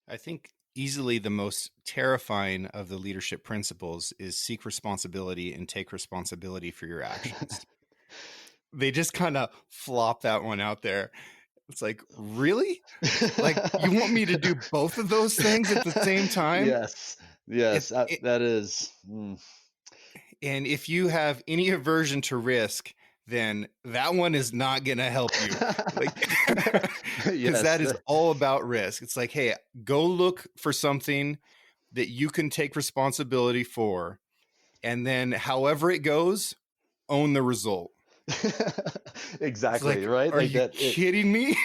I think easily the most terrifying of the leadership principles is seek responsibility and take responsibility for your actions. They just kind of flop that one out there. It's like, really? Like, you want me to do both of those things at the same time? Yes, yes, If that it, that is, and if you have any aversion to risk, then that one is not going to help you. Like, because yes, that is all about risk. It's like, hey, go look for something that you can take responsibility for, and then however it goes, own the result. It's exactly, like, right? are Like you that. kidding me?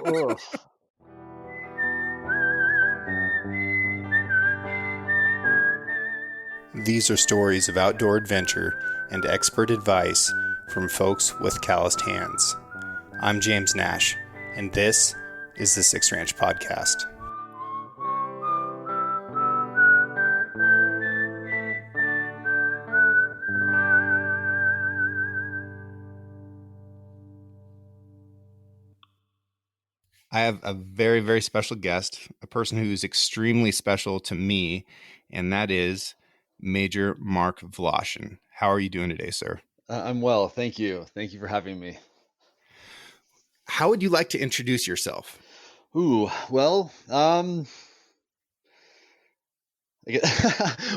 Ugh. These are stories of outdoor adventure and expert advice from folks with calloused hands. I'm James Nash, and this is the Six Ranch Podcast. I have a very, very special guest, a person who's extremely special to me, and that is Major Mark Wlaschin. How are you doing today, sir? I'm well, thank you. Thank you for having me. How would you like to introduce yourself? Ooh, well, what an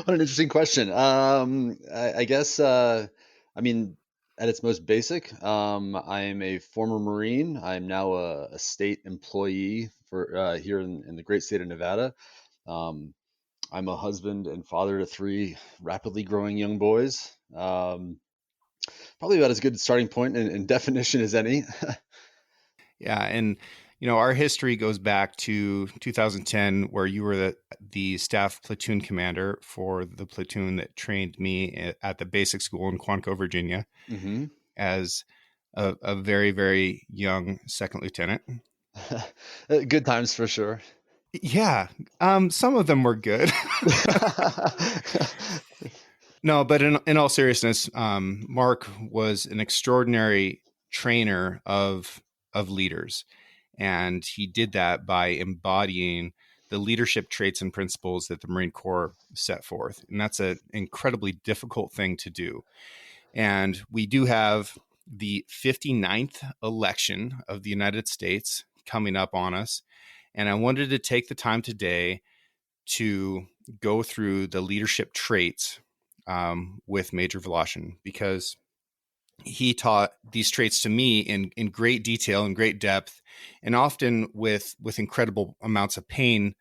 interesting question. I guess, I mean, at its most basic, I am a former Marine. I'm now a state employee for here in the great state of Nevada. Um, I'm a husband and father to three rapidly growing young boys. Probably about as good a starting point and definition as any. Yeah, and our history goes back to 2010, where you were the staff platoon commander for the platoon that trained me at the basic school in Quantico, Virginia, Hmm. as a very, very young second lieutenant. Good times for sure. Yeah, some of them were good. No, but in all seriousness, Mark was an extraordinary trainer of leaders, and he did that by embodying the leadership traits and principles that the Marine Corps set forth, and that's an incredibly difficult thing to do. And we do have the 59th election of the United States coming up on us, and I wanted to take the time today to go through the leadership traits with Major Wlaschin, because he taught these traits to me in great detail and great depth, and often with incredible amounts of pain,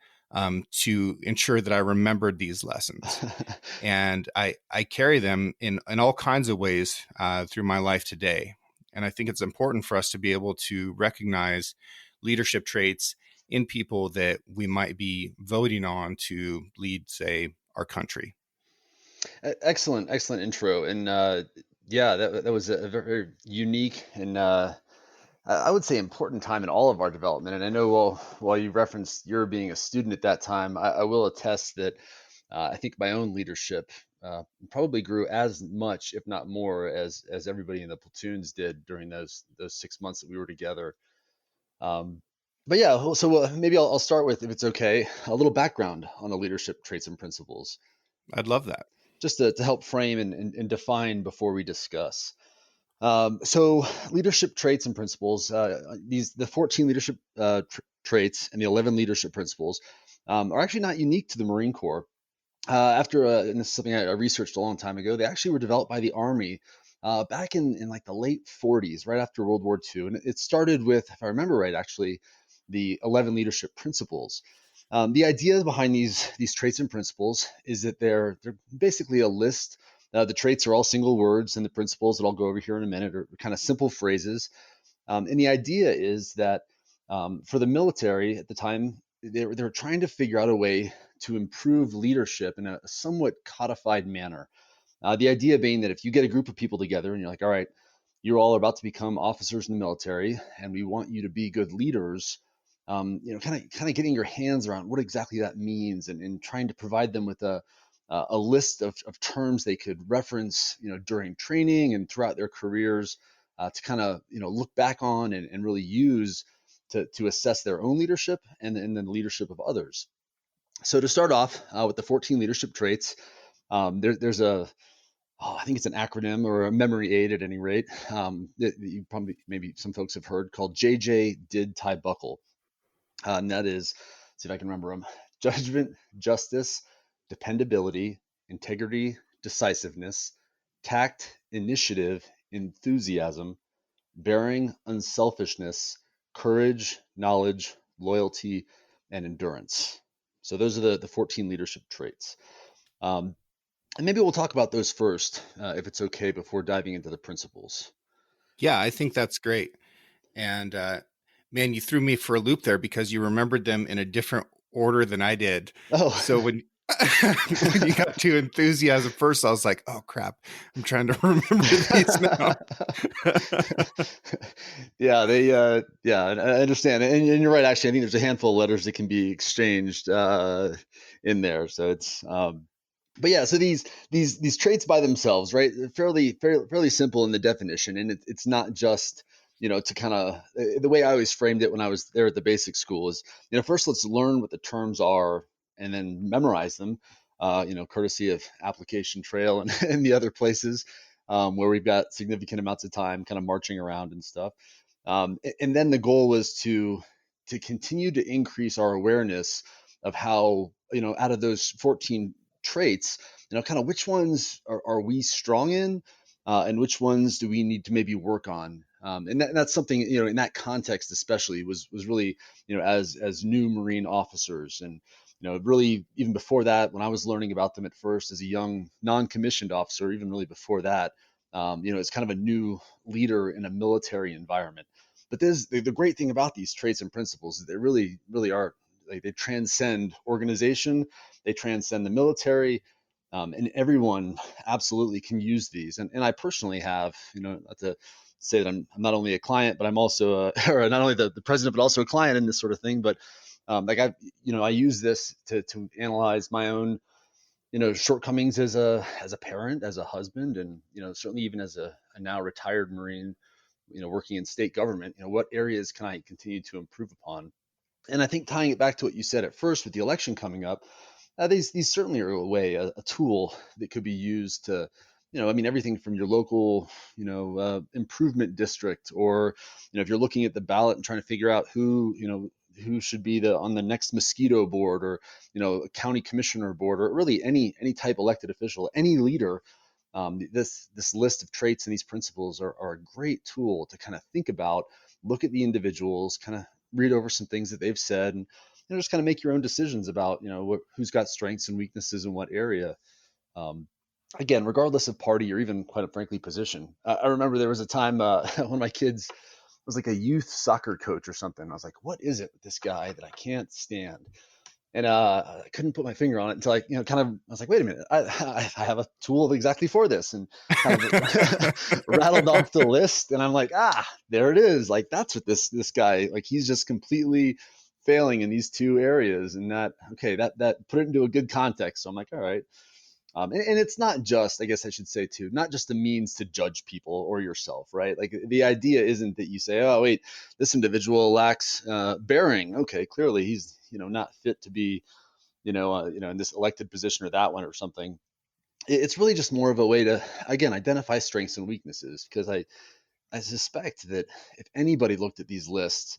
to ensure that I remembered these lessons. And I carry them in all kinds of ways through my life today. And I think it's important for us to be able to recognize leadership traits in people that we might be voting on to lead, say, our country. Excellent, excellent intro, and yeah, that was a very unique and I would say important time in all of our development. And I know, while you referenced your being a student at that time, I will attest that I think my own leadership probably grew as much, if not more, as everybody in the platoons did during those 6 months that we were together. Um, but yeah, so maybe I'll start with, if it's okay, a little background on the leadership traits and principles, I'd love that. just to help frame and define before we discuss. So leadership traits and principles, the 14 leadership traits and the 11 leadership principles are actually not unique to the Marine Corps. And this is something I researched a long time ago, they actually were developed by the Army back in like the late 40s, right after World War II. And it started with, if I remember right, actually, the 11 leadership principles. The idea behind these traits and principles is that they're basically a list. The traits are all single words, and the principles that I'll go over here in a minute are kind of simple phrases. And the idea is that for the military at the time, they were trying to figure out a way to improve leadership in a somewhat codified manner. The idea being that if you get a group of people together and you're like, all right, you're all about to become officers in the military, and we want you to be good leaders. Kind of getting your hands around what exactly that means, and trying to provide them with a list of terms they could reference, during training and throughout their careers, to kind of look back on and really use to assess their own leadership and then the leadership of others. So to start off with the 14 leadership traits, there's a I think it's an acronym or a memory aid at any rate, that you probably maybe some folks have heard, called JJ Did Tie Buckle. And that is, let's see if I can remember them: judgment, justice, dependability, integrity, decisiveness, tact, initiative, enthusiasm, bearing, unselfishness, courage, knowledge, loyalty, and endurance. So those are the 14 leadership traits. Um, and maybe we'll talk about those first, if it's okay, before diving into the principles. Yeah, I think that's great. And man, you threw me for a loop there because you remembered them in a different order than I did. Oh, So when when you got to enthusiasm first, I was like, "Oh crap, I'm trying to remember these now." yeah, yeah, I understand, and you're right. Actually, I think there's a handful of letters that can be exchanged in there. So it's, but yeah, so these traits by themselves, right? Fairly simple in the definition, and it's not just, to kind of, the way I always framed it when I was there at the basic school is, first let's learn what the terms are and then memorize them. Courtesy of Application Trail and, and the other places where we've got significant amounts of time kind of marching around and stuff. And then the goal was to continue to increase our awareness of how, out of those 14 traits, kind of which ones are we strong in, and which ones do we need to maybe work on. And that's something, in that context especially, was really, as new Marine officers, and really even before that, when I was learning about them at first as a young non-commissioned officer, even really before that, it's kind of a new leader in a military environment. But the great thing about these traits and principles is they really are, like, they transcend organization, they transcend the military, and everyone absolutely can use these. And I personally have, not to say that I'm not only a client, but I'm also or not only the president, but also a client in this sort of thing. But like I use this to analyze my own, shortcomings as a parent, as a husband, and certainly even as a now retired Marine, working in state government. What areas can I continue to improve upon? And I think tying it back to what you said at first with the election coming up, these certainly are a tool that could be used to, everything from your local, improvement district, or, if you're looking at the ballot and trying to figure out who should be on the next mosquito board, or, a county commissioner board, or really any type elected official, any leader. This list of traits and these principles are a great tool to kind of think about, look at the individuals, kind of read over some things that they've said, and just kind of make your own decisions about, who's got strengths and weaknesses in what area. Um, Again, regardless of party or even, quite frankly, position. I remember there was a time one of my kids was like a youth soccer coach or something. I was like, what is it with this guy that I can't stand? And I couldn't put my finger on it until I, kind of, I was like, wait a minute, I have a tool exactly for this, and kind of rattled off the list. And I'm like, there it is. Like, that's what this guy, like, he's just completely failing in these two areas. And that put it into a good context. So I'm like, all right. And it's not just, I guess I should say too, not just a means to judge people or yourself, right? Like, the idea isn't that you say, oh, wait, this individual lacks bearing. Okay, clearly he's, not fit to be, in this elected position or that one or something. It's really just more of a way to, again, identify strengths and weaknesses, because I suspect that if anybody looked at these lists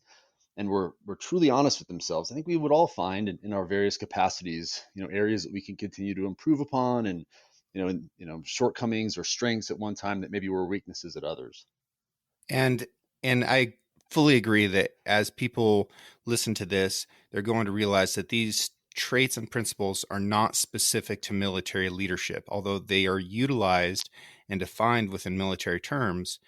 and were truly honest with themselves, I think we would all find in our various capacities, areas that we can continue to improve upon, and shortcomings or strengths at one time that maybe were weaknesses at others. and and I fully agree that as people listen to this, they're going to realize that these traits and principles are not specific to military leadership, although they are utilized and defined within military terms.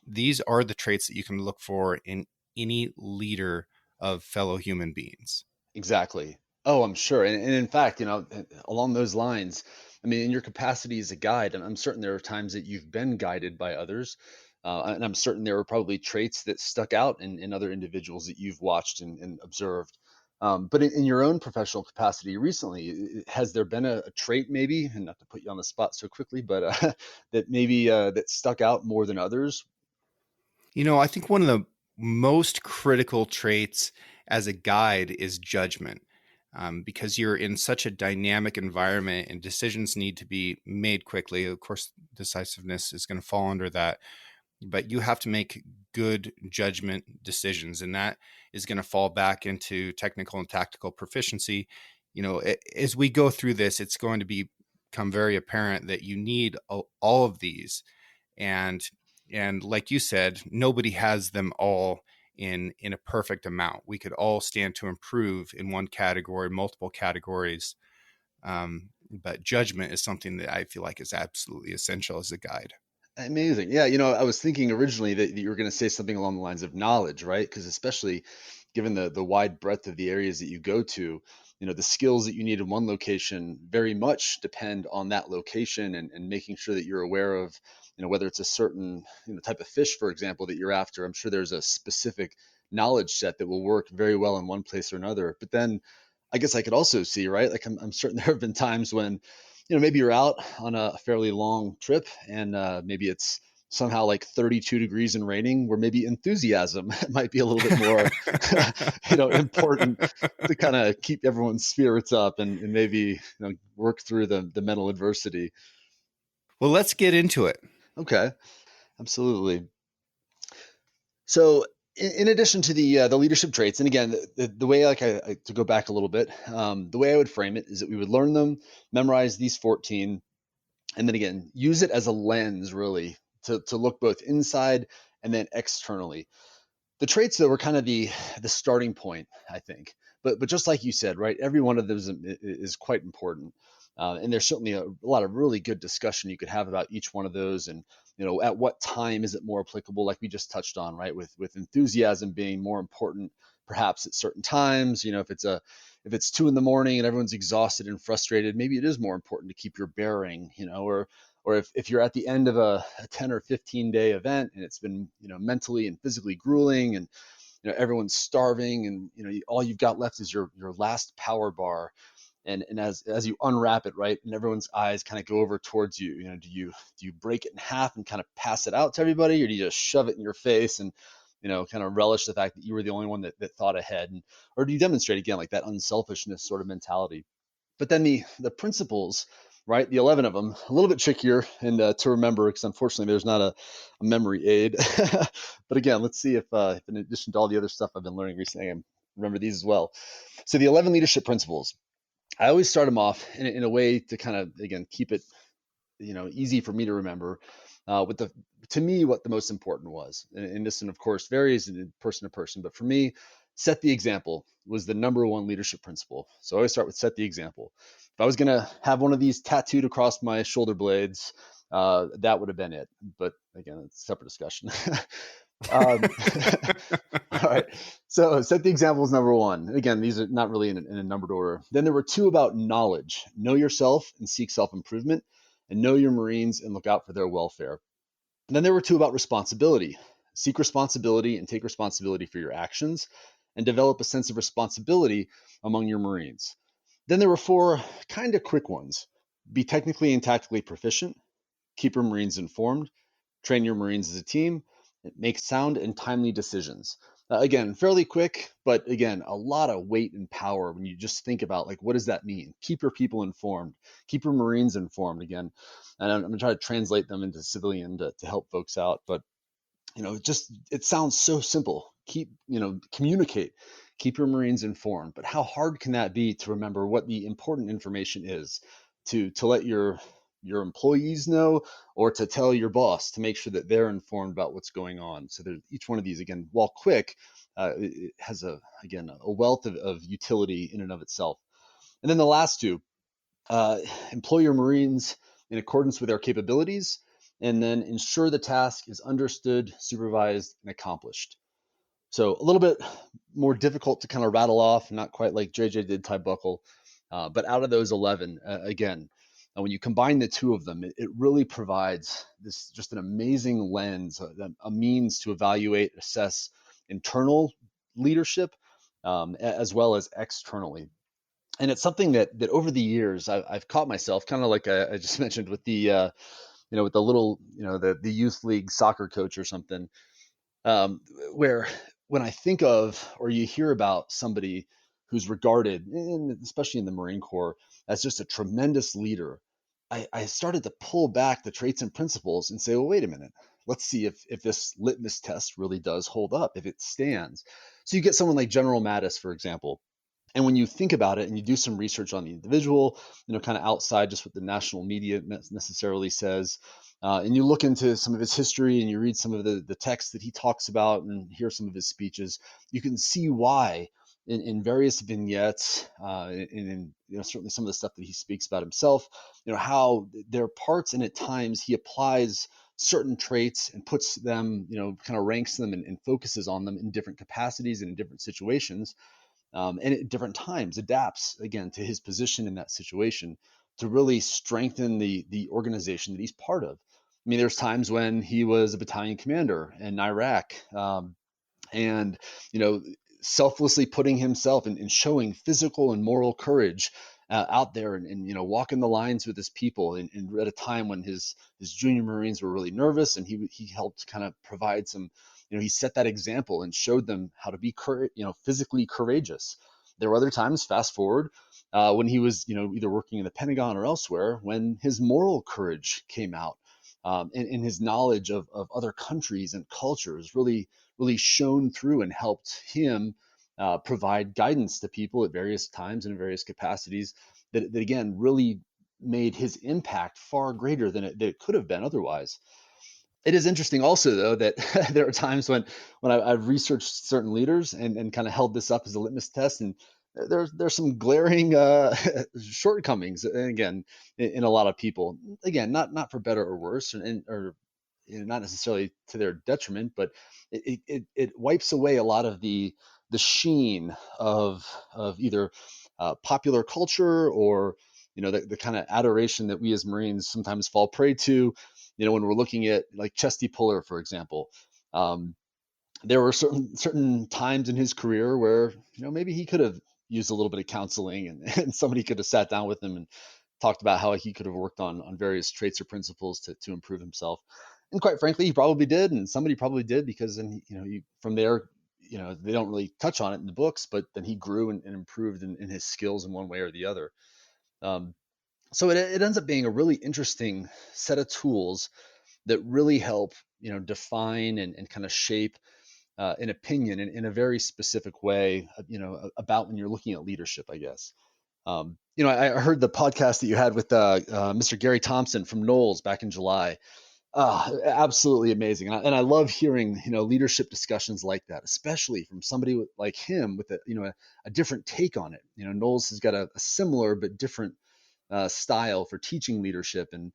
These are the traits that you can look for in any leader of fellow human beings. Exactly. Oh, I'm sure. And in fact, along those lines, I mean, in your capacity as a guide, and I'm certain there are times that you've been guided by others. And I'm certain there were probably traits that stuck out in other individuals that you've watched and observed. But in your own professional capacity recently, has there been a trait maybe, and not to put you on the spot so quickly, but that maybe that stuck out more than others? I think one of the most critical traits as a guide is judgment, because you're in such a dynamic environment and decisions need to be made quickly. Of course, decisiveness is going to fall under that, but you have to make good judgment decisions, and that is going to fall back into technical and tactical proficiency. As we go through this, it's going to become very apparent that you need all of these, and like you said, nobody has them all in a perfect amount. We could all stand to improve in one category, multiple categories, but judgment is something that I feel like is absolutely essential as a guide. Amazing. Yeah, I was thinking originally that you were going to say something along the lines of knowledge, right? Because especially given the wide breadth of the areas that you go to, the skills that you need in one location very much depend on that location, and making sure that you're aware of, whether it's a certain, type of fish, for example, that you're after. I'm sure there's a specific knowledge set that will work very well in one place or another. But then I guess I could also see, right? Like I'm certain there have been times when, maybe you're out on a fairly long trip, and maybe it's somehow like 32 degrees and raining, where maybe enthusiasm might be a little bit more, important to kind of keep everyone's spirits up, and maybe, work through the mental adversity. Well, let's get into it. Okay, absolutely. So, in addition to the leadership traits, and again, the way, like, to go back a little bit, the way I would frame it is that we would learn them, memorize these 14, and then again use it as a lens, really, to look both inside and then externally. The traits, though, were kind of the starting point, I think. But just like you said, right, every one of those is quite important. And there's certainly a lot of really good discussion you could have about each one of those, and at what time is it more applicable, like we just touched on, right, with enthusiasm being more important perhaps at certain times. If it's 2 in the morning and everyone's exhausted and frustrated, maybe it is more important to keep your bearing, or if you're at the end of a 10 or 15-day event, and it's been, mentally and physically grueling, and everyone's starving, and all you've got left is your last power bar, and as you unwrap it, right, and everyone's eyes kind of go over towards you, do you break it in half and kind of pass it out to everybody, or do you just shove it in your face and kind of relish the fact that you were the only one that thought ahead, or do you demonstrate, again, like that unselfishness sort of mentality? But then the principles, right? The 11 of them, a little bit trickier and to remember, because unfortunately there's not a memory aid. But again, let's see if in addition to all the other stuff I've been learning recently, I can remember these as well. So the 11 leadership principles, I always start them off in a way to kind of, again, keep it, easy for me to remember. With to me, what the most important was, and this, and of course, varies in person to person, but for me, set the example was the number one leadership principle. So I always start with set the example. If I was going to have one of these tattooed across my shoulder blades, that would have been it. But again, it's a separate discussion. um, all right. So set the example is number one. Again, these are not really in a numbered order. Then there were two about knowledge: know yourself and seek self improvement, and know your Marines and look out for their welfare. And then there were two about responsibility: seek responsibility and take responsibility for your actions, and develop a sense of responsibility among your Marines. Then there were four kind of quick ones: be technically and tactically proficient, keep your Marines informed, train your Marines as a team, make sound and timely decisions. Again, fairly quick, but again, a lot of weight and power when you just think about, like, what does that mean? Keep your people informed, keep your Marines informed, again. And I'm going to try to translate them into civilian to help folks out. But it sounds so simple. Communicate, keep your Marines informed. But how hard can that be to remember what the important information is, to let your employees know, or to tell your boss to make sure that they're informed about what's going on? So there's each one of these, again, while quick, it has a wealth of utility in and of itself. And then the last two, employ your Marines in accordance with their capabilities, and then ensure the task is understood, supervised, and accomplished. So a little bit more difficult to kind of rattle off, not quite like JJ did Ty Buckle, but out of those 11, again, when you combine the two of them, it really provides this just an amazing lens, a means to evaluate, assess internal leadership, as well as externally. And it's something that over the years I've caught myself, kind of like I just mentioned with the with the little, the youth league soccer coach or something. um, where when I think of or you hear about somebody who's regarded, especially in the Marine Corps, as just a tremendous leader, I started to pull back the traits and principles and say, well, wait a minute. Let's see if this litmus test really does hold up, if it stands. So you get someone like General Mattis, for example, and when you think about it and you do some research on the individual, kind of outside just what the national media necessarily says, and you look into some of his history and you read some of the texts that he talks about and hear some of his speeches, you can see why in various vignettes, and in certainly some of the stuff that he speaks about himself, how there are parts and at times he applies certain traits and puts them, kind of ranks them and focuses on them in different capacities and in different situations, and at different times adapts again to his position in that situation to really strengthen the organization that he's part of. I mean, there's times when he was a battalion commander in Iraq, and you know selflessly putting himself and showing physical and moral courage out there and walking the lines with his people and at a time when his junior Marines were really nervous, and he helped kind of provide some, he set that example and showed them how to be physically courageous. There were other times, fast forward, when he was either working in the Pentagon or elsewhere, when his moral courage came out, and his knowledge of other countries and cultures really shone through and helped him provide guidance to people at various times and in various capacities that again really made his impact far greater than it could have been otherwise. It is interesting also, though, that there are times when I've researched certain leaders and kind of held this up as a litmus test, and there's some glaring shortcomings, and again, in a lot of people. Again, not for better or worse, or not necessarily to their detriment, but it wipes away a lot of the sheen of either popular culture or the kind of adoration that we as Marines sometimes fall prey to. When we're looking at like Chesty Puller, for example, um, there were certain times in his career where maybe he could have used a little bit of counseling, and somebody could have sat down with him and talked about how he could have worked on various traits or principles to improve himself. And quite frankly, he probably did, and somebody probably did, because then from there, they don't really touch on it in the books, but then he grew and improved in his skills in one way or the other. Um, so it ends up being a really interesting set of tools that really help define and kind of shape an opinion in a very specific way, about when you're looking at leadership, I guess. I heard the podcast that you had with Mr. Gary Thompson from Knowles back in July. Absolutely amazing, and I love hearing leadership discussions like that, especially from somebody like him with a different take on it. Knowles has got a similar but different style for teaching leadership, and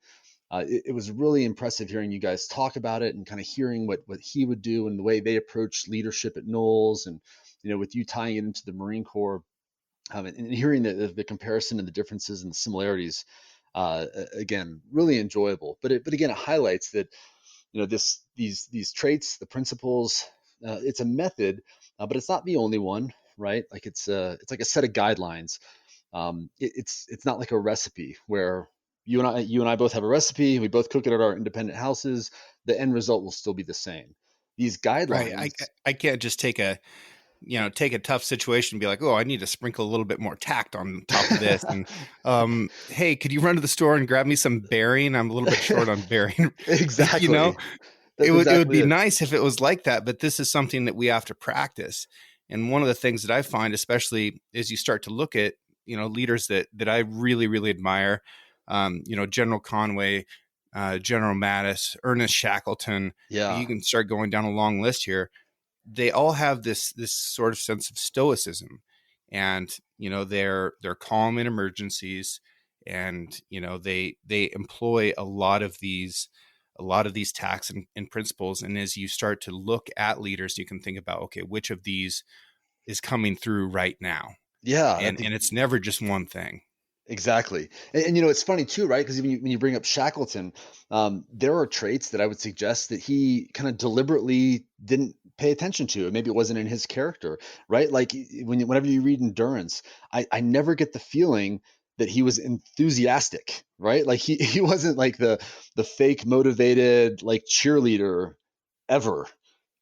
it was really impressive hearing you guys talk about it and kind of hearing what he would do and the way they approach leadership at Knowles, and with you tying it into the Marine Corps, and hearing the comparison and the differences and the similarities. Again, really enjoyable. But again, it highlights that these traits, the principles, it's a method, but it's not the only one, right? Like it's like a set of guidelines. It's not like a recipe where you and I both have a recipe. We both cook it at our independent houses. The end result will still be the same. These Right. guidelines. I can't just take a tough situation and be like, oh, I need to sprinkle a little bit more tact on top of this. And hey, could you run to the store and grab me some bearing? I'm a little bit short on bearing. you know, Exactly. it That's would exactly be it. nice if it was like that, but this is something that we have to practice. And one of the things that I find, especially as you start to look at, leaders that I really, really admire, General Conway, General Mattis, Ernest Shackleton, Yeah. you can start going down a long list here. They all have this sort of sense of stoicism, and they're calm in emergencies, and they employ a lot of these tactics and principles. And as you start to look at leaders, you can think about, okay, which of these is coming through right now, Yeah. and it's never just one thing. Exactly. It's funny too, right? Because when you bring up Shackleton, there are traits that I would suggest that he kind of deliberately didn't pay attention to. Maybe it wasn't in his character, right? Like whenever you read Endurance, I never get the feeling that he was enthusiastic, right? Like he wasn't like the fake motivated like cheerleader ever.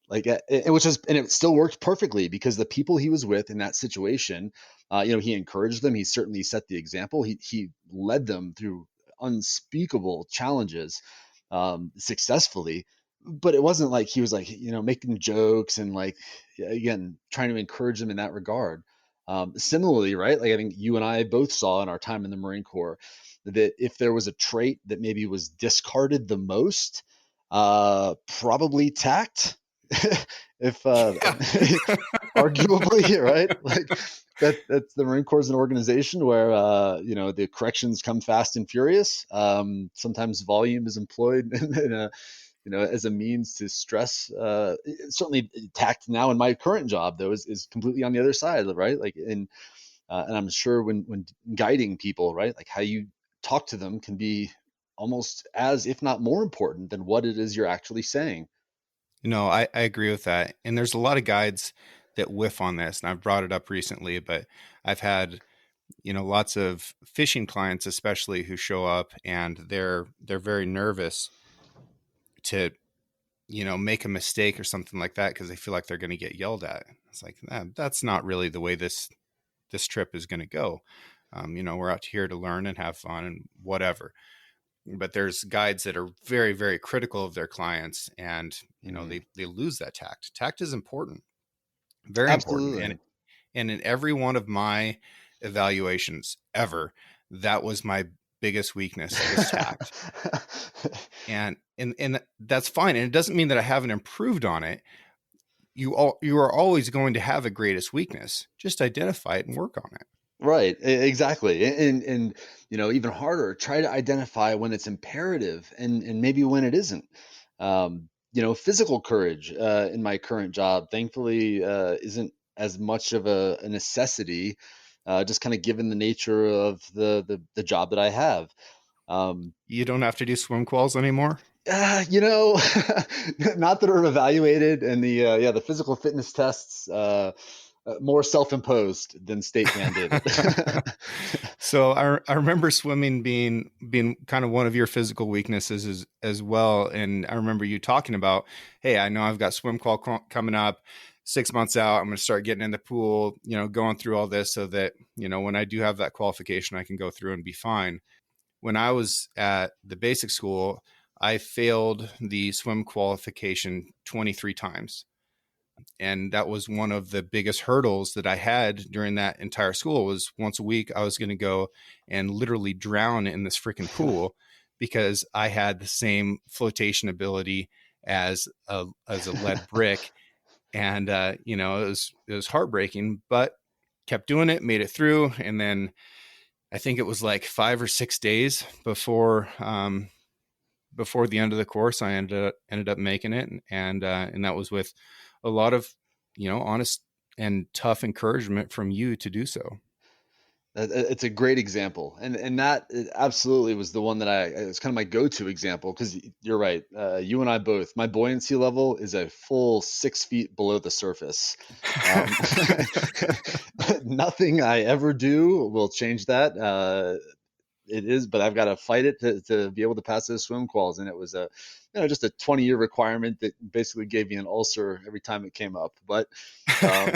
Like, and it still worked perfectly because the people he was with in that situation, he encouraged them. He certainly set the example. He led them through unspeakable challenges successfully. But it wasn't like he was like, making jokes and like, again, trying to encourage them in that regard. Similarly, right? Like I think you and I both saw in our time in the Marine Corps that if there was a trait that maybe was discarded the most, probably tact. If Yeah. arguably, right? Like that's the Marine Corps is an organization where the corrections come fast and furious. Sometimes volume is employed as a means to stress. Certainly, tact now in my current job though is completely on the other side, right? Like and I'm sure when guiding people, right, like how you talk to them can be almost as, if not more important than what it is you're actually saying. I agree with that. And there's a lot of guides that whiff on this. And I've brought it up recently, but I've had, lots of fishing clients, especially who show up and they're very nervous to, make a mistake or something like that because they feel like they're going to get yelled at. It's like, that's not really the way this trip is going to go. We're out here to learn and have fun and whatever. But there's guides that are very, very critical of their clients, and Mm-hmm. they lose that tact. Tact is important, very important, and Absolutely. in every one of my evaluations ever, that was my biggest weakness was tact. And that's fine, and it doesn't mean that I haven't improved on it. You are always going to have a greatest weakness. Just identify it and work on it. Right, exactly. And even harder, try to identify when it's imperative and maybe when it isn't. Physical courage in my current job, thankfully, isn't as much of a necessity, just kind of given the nature of the job that I have. Um, You don't have to do swim quals anymore. Uh, you know, not that are evaluated, and the physical fitness tests more self-imposed than state mandated. So I remember swimming being kind of one of your physical weaknesses as well. And I remember you talking about, hey, I know I've got swim qual coming up 6 months out. I'm going to start getting in the pool, going through all this so that, when I do have that qualification, I can go through and be fine. When I was at the basic school, I failed the swim qualification 23 times. And that was one of the biggest hurdles that I had during that entire school was once a week I was going to go and literally drown in this freaking pool because I had the same flotation ability as a lead brick. And it was heartbreaking, but kept doing it, made it through. And then I think it was like 5 or 6 days before the end of the course, I ended up making it, and that was with a lot of honest and tough encouragement from you to do so. It's a great example, and that absolutely was the one that it's kind of my go-to example because you're right. You and I both. My buoyancy level is a full 6 feet below the surface. Um, Nothing I ever do will change that. It is, but I've got to fight it to be able to pass those swim quals. And it was just a 20-year requirement that basically gave me an ulcer every time it came up. But, um,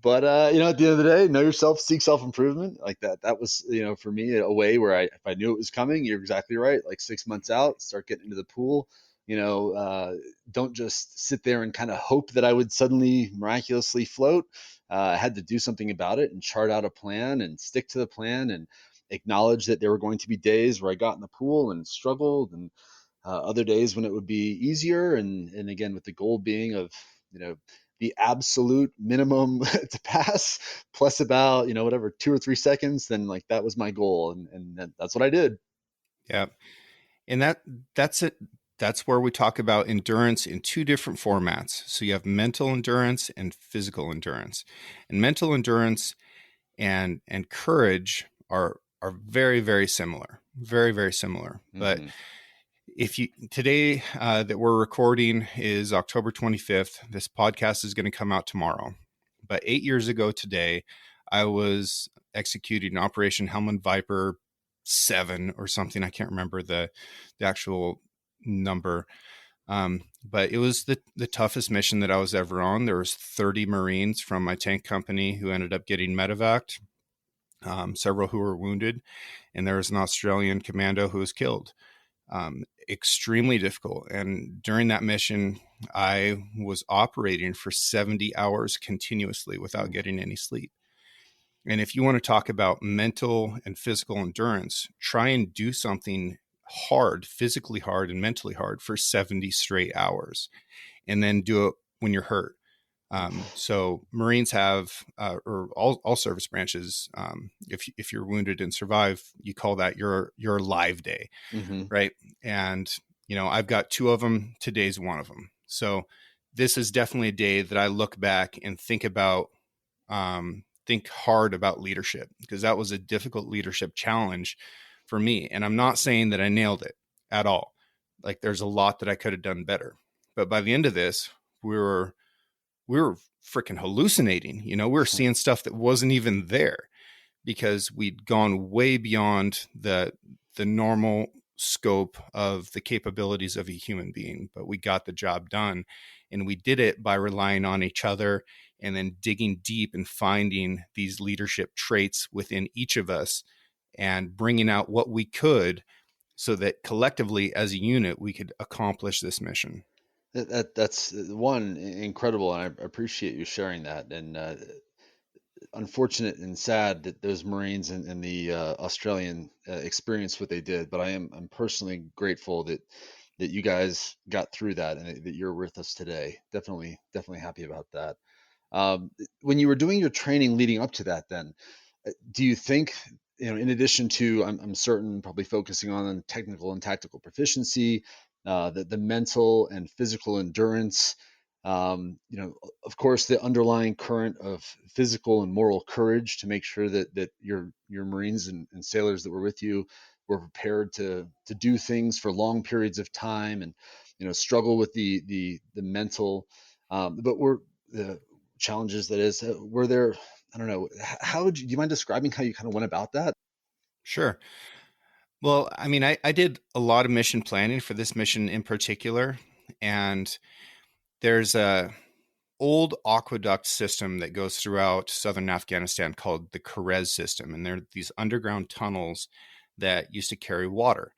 but at the end of the day, know yourself, seek self-improvement like that. That was, for me a way where if I knew it was coming, you're exactly right. Like 6 months out, start getting into the pool, don't just sit there and kind of hope that I would suddenly miraculously float. I had to do something about it and chart out a plan and stick to the plan and acknowledge that there were going to be days where I got in the pool and struggled and other days when it would be easier. And again, with the goal being of, the absolute minimum to pass plus about, whatever, 2 or 3 seconds, then like that was my goal. And that's what I did. Yeah, and that's it. That's where we talk about endurance in two different formats. So you have mental endurance and physical endurance, and mental endurance and courage are very, very similar, very, very similar. But Mm-hmm. if you today that we're recording is October 25th, this podcast is going to come out tomorrow. But 8 years ago today, I was executing Operation Helmand Viper 7 or something. I can't remember the actual number, But it was the toughest mission that I was ever on. There was 30 Marines from my tank company who ended up getting medevaced, several who were wounded, and there was an Australian commando who was killed. Extremely difficult. And during that mission, I was operating for 70 hours continuously without getting any sleep. And if you want to talk about mental and physical endurance, try and do something hard, physically hard and mentally hard for 70 straight hours, and then do it when you're hurt. So Marines have, or all service branches, if you're wounded and survive, you call that your live day, Mm-hmm. right? And I've got two of them. Today's one of them. So this is definitely a day that I look back and think about, think hard about leadership, because that was a difficult leadership challenge for me. And I'm not saying that I nailed it at all. Like, there's a lot that I could have done better. But by the end of this, we were freaking hallucinating. We were seeing stuff that wasn't even there, because we'd gone way beyond the normal scope of the capabilities of a human being. But we got the job done, and we did it by relying on each other, and then digging deep and finding these leadership traits within each of us and bringing out what we could, so that collectively as a unit we could accomplish this mission. That's one incredible, and I appreciate you sharing that. And unfortunate and sad that those Marines and the Australian experienced what they did. But I'm personally grateful that you guys got through that and that you're with us today. Definitely happy about that. When you were doing your training leading up to that, then do you think, in addition to, I'm certain, probably focusing on technical and tactical proficiency, the mental and physical endurance, of course, the underlying current of physical and moral courage to make sure that your Marines and sailors that were with you were prepared to do things for long periods of time, and struggle with the mental, but were the challenges, that is, were there, I don't know, how would do you mind describing how you kind of went about that? Sure. Well, I mean, I did a lot of mission planning for this mission in particular, and there's a old aqueduct system that goes throughout southern Afghanistan called the Kerez system, and they're these underground tunnels that used to carry water,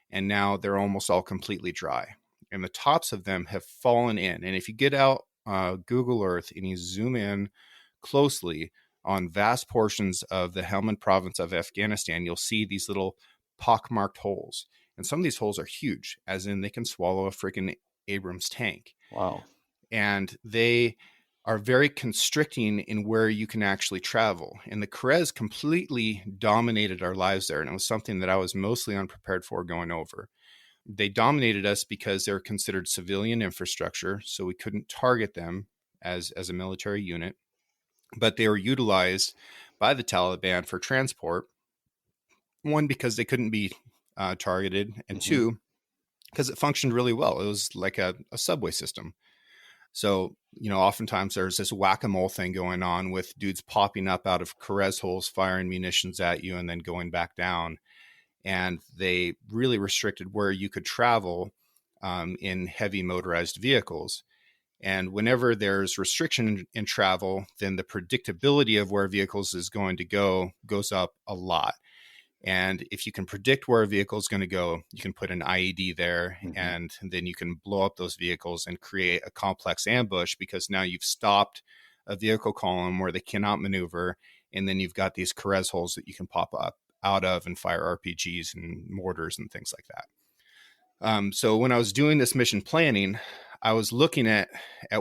and now they're almost all completely dry, and the tops of them have fallen in. And if you get out Google Earth and you zoom in closely on vast portions of the Helmand province of Afghanistan, you'll see these little pockmarked holes. And some of these holes are huge, as in they can swallow a freaking Abrams tank. Wow. And they are very constricting in where you can actually travel. And the Kerez completely dominated our lives there. And it was something that I was mostly unprepared for going over. They dominated us because they're considered civilian infrastructure, so we couldn't target them as a military unit. But they were utilized by the Taliban for transport. One, because they couldn't be targeted, and Mm-hmm. two, because it functioned really well. It was like a subway system. So, oftentimes there's this whack-a-mole thing going on with dudes popping up out of Kerez holes, firing munitions at you, and then going back down. And they really restricted where you could travel in heavy motorized vehicles. And whenever there's restriction in travel, then the predictability of where vehicles is going to go goes up a lot. And if you can predict where a vehicle is going to go, you can put an IED there, Mm-hmm. and then you can blow up those vehicles and create a complex ambush, because now you've stopped a vehicle column where they cannot maneuver. And then you've got these Kerez holes that you can pop up out of and fire RPGs and mortars and things like that. So when I was doing this mission planning, I was looking at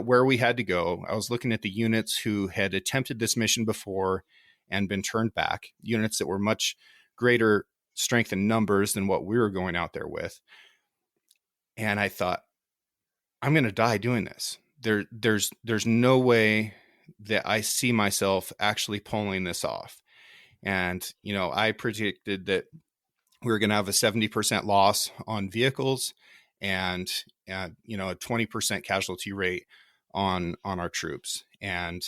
where we had to go. I was looking at the units who had attempted this mission before and been turned back, units that were much greater strength and numbers than what we were going out there with. And I thought, I'm going to die doing this. There's no way that I see myself actually pulling this off. And, I predicted that we were going to have a 70% loss on vehicles, and a 20% casualty rate on our troops. And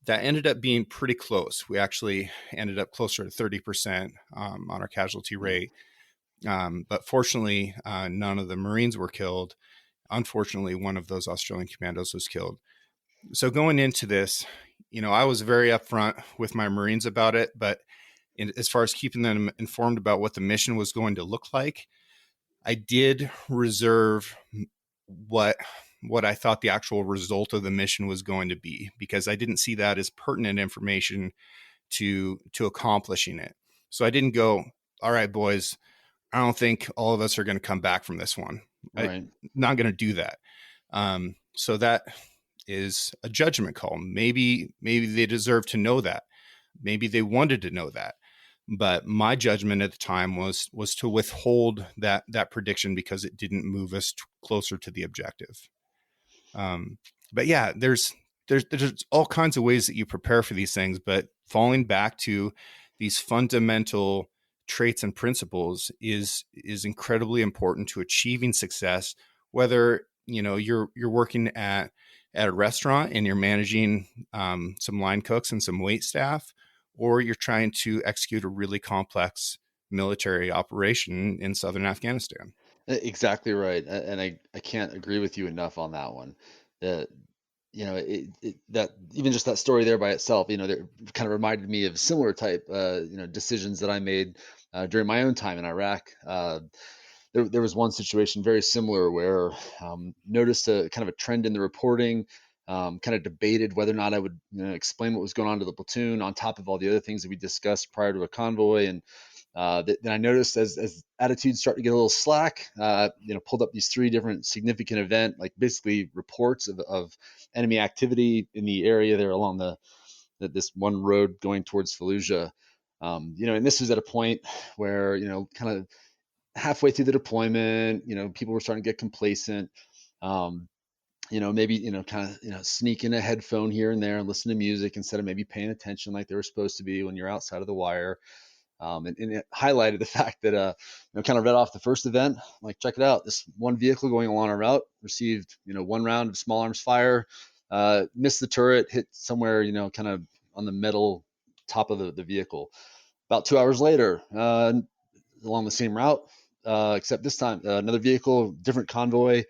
that ended up being pretty close. We actually ended up closer to 30% on our casualty rate. But fortunately, none of the Marines were killed. unfortunately, one of those Australian commandos was killed. So going into this, I was very upfront with my Marines about it, but as far as keeping them informed about what the mission was going to look like, I did reserve what I thought the actual result of the mission was going to be, because I didn't see that as pertinent information to accomplishing it. So I didn't go, all right, boys, I don't think all of us are going to come back from this one. I'm Right. not going to do that. So that is a judgment call. Maybe they deserve to know that. Maybe they wanted to know that. But my judgment at the time was to withhold that prediction because it didn't move us closer to the objective. But yeah, there's all kinds of ways that you prepare for these things, but falling back to these fundamental traits and principles is incredibly important to achieving success. Whether you're working at a restaurant and you're managing some line cooks and some wait staff, or you're trying to execute a really complex military operation in southern Afghanistan. Exactly right. And I can't agree with you enough on that one. That that even just that story there by itself, that kind of reminded me of similar type, decisions that I made during my own time in Iraq. There was one situation very similar where noticed a kind of a trend in the reporting. Kind of debated whether or not I would explain what was going on to the platoon on top of all the other things that we discussed prior to a convoy. And then I noticed as attitudes start to get a little slack, pulled up these three different significant event, like basically reports of enemy activity in the area there along this one road going towards Fallujah. And this was at a point where, kind of halfway through the deployment, people were starting to get complacent. Maybe, kind of, sneak in a headphone here and there and listen to music instead of maybe paying attention like they were supposed to be when you're outside of the wire. And it highlighted the fact that, kind of read off the first event, like, check it out. This one vehicle going along a route received, one round of small arms fire, missed the turret, hit somewhere, kind of on the metal top of the vehicle. About 2 hours later, along the same route, except this time, another vehicle, different convoy,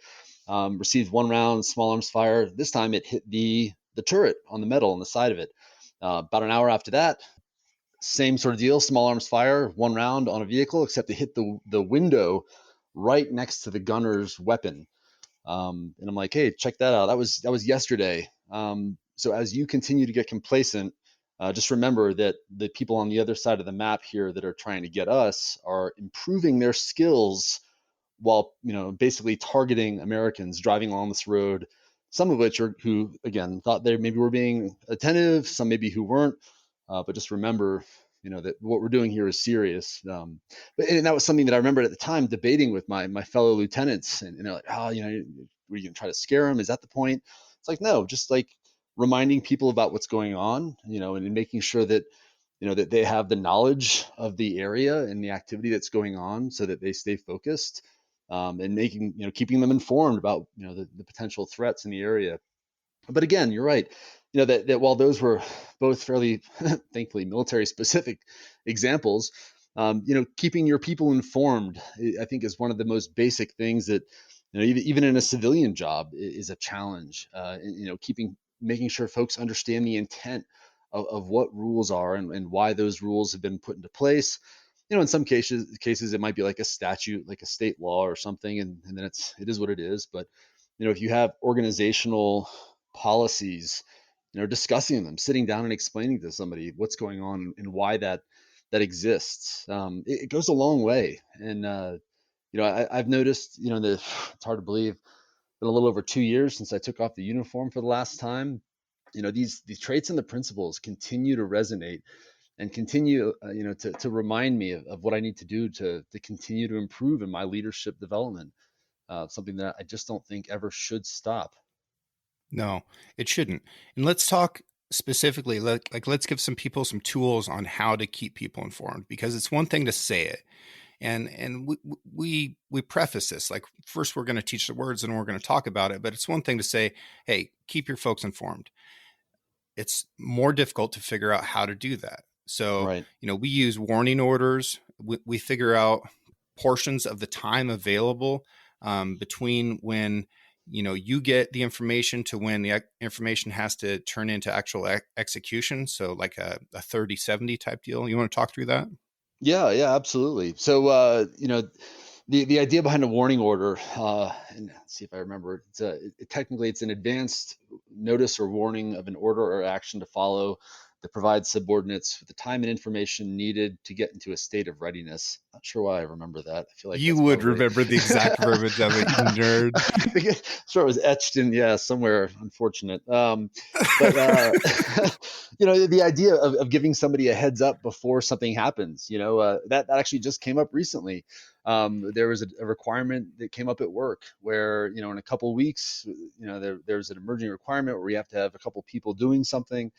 received one round small arms fire. This time it hit the turret on the metal on the side of it. About an hour after that, same sort of deal, small arms fire, one round on a vehicle, except it hit the window right next to the gunner's weapon. And I'm like, hey, check that out. That was yesterday. So as you continue to get complacent, just remember that the people on the other side of the map here that are trying to get us are improving their skills while basically targeting Americans driving along this road. Some of which are who again thought they maybe were being attentive, some maybe who weren't. But just remember, that what we're doing here is serious. And that was something that I remembered at the time debating with my fellow lieutenants, and they're like, oh, were you gonna try to scare them? Is that the point? It's like, no, just like reminding people about what's going on, and making sure that that they have the knowledge of the area and the activity that's going on, so that they stay focused, and making keeping them informed about the potential threats in the area. But again, you're right. That while those were both fairly, thankfully, military specific examples, keeping your people informed, I think, is one of the most basic things that even in a civilian job is a challenge. Making sure folks understand the intent of what rules are, and why those rules have been put into place. In some cases it might be like a statute, like a state law or something, and then it is what it is. But if you have organizational policies, discussing them, sitting down and explaining to somebody what's going on and why that exists, it goes a long way. And I've noticed, it's hard to believe, been a little over 2 years since I took off the uniform for the last time. These traits and the principles continue to resonate and continue, to remind me of what I need to do to continue to improve in my leadership development. Something that I just don't think ever should stop. No, it shouldn't. And let's talk specifically, let's give some people some tools on how to keep people informed, because it's one thing to say it. And we preface this like, first we're going to teach the words and we're going to talk about it, but it's one thing to say, hey, keep your folks informed. It's more difficult to figure out how to do that. So, Right. we use warning orders. We figure out portions of the time available between when you get the information to when the information has to turn into actual execution. So like a 30-70 type deal. You want to talk through that? Yeah, yeah, absolutely. So, the idea behind a warning order, and let's see if I remember, technically it's an advanced notice or warning of an order or action to follow that provides subordinates with the time and information needed to get into a state of readiness. Not sure why I remember that. I feel like You that's would probably remember the exact verbiage of it, you nerd. I think sure it was etched in, yeah, somewhere. Unfortunate. But the idea of giving somebody a heads up before something happens, that actually just came up recently. There was a requirement that came up at work where, in a couple of weeks, there's an emerging requirement where we have to have a couple people doing something.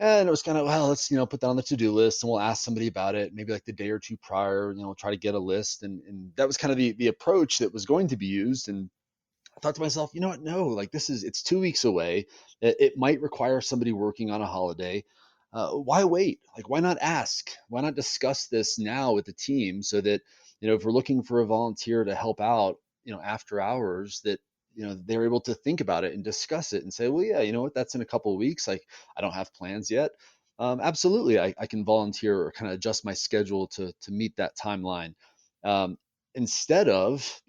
And it was kind of, well, let's, put that on the to-do list and we'll ask somebody about it, maybe like the day or two prior, try to get a list. And that was kind of the approach that was going to be used. And I thought to myself, you know what? No, like it's 2 weeks away. It might require somebody working on a holiday. Why wait? Like, why not ask? Why not discuss this now with the team so that, if we're looking for a volunteer to help out, after hours, that, they're able to think about it and discuss it and say, well, yeah, you know what? That's in a couple of weeks. Like, I don't have plans yet. Absolutely, I can volunteer or kind of adjust my schedule to meet that timeline. Um, Instead of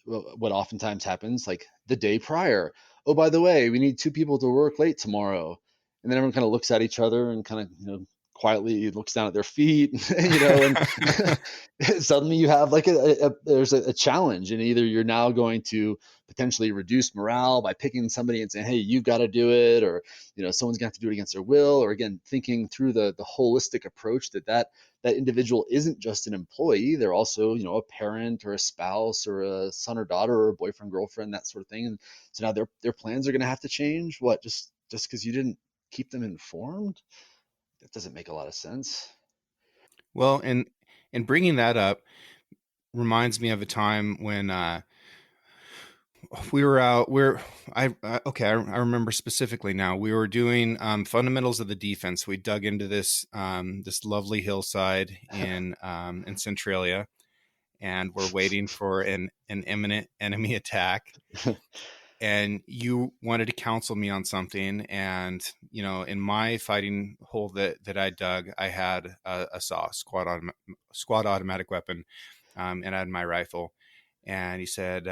what oftentimes happens, like the day prior, oh, by the way, we need two people to work late tomorrow, and then everyone kind of looks at each other and kind of quietly looks down at their feet, and suddenly you have like there's a challenge, and either you're now going to potentially reduce morale by picking somebody and saying, hey, you've got to do it, or someone's gonna have to do it against their will, or again thinking through the holistic approach that individual isn't just an employee, they're also a parent or a spouse or a son or daughter or a boyfriend, girlfriend, that sort of thing. And so now their plans are going to have to change. What, just because you didn't keep them informed? That doesn't make a lot of sense. Well, and bringing that up reminds me of a time when we were out. I remember specifically now. We were doing fundamentals of the defense. We dug into this lovely hillside in Centralia, and we're waiting for an imminent enemy attack. And you wanted to counsel me on something, and in my fighting hole that I dug, I had a saw, squad automatic weapon, and I had my rifle. And he said,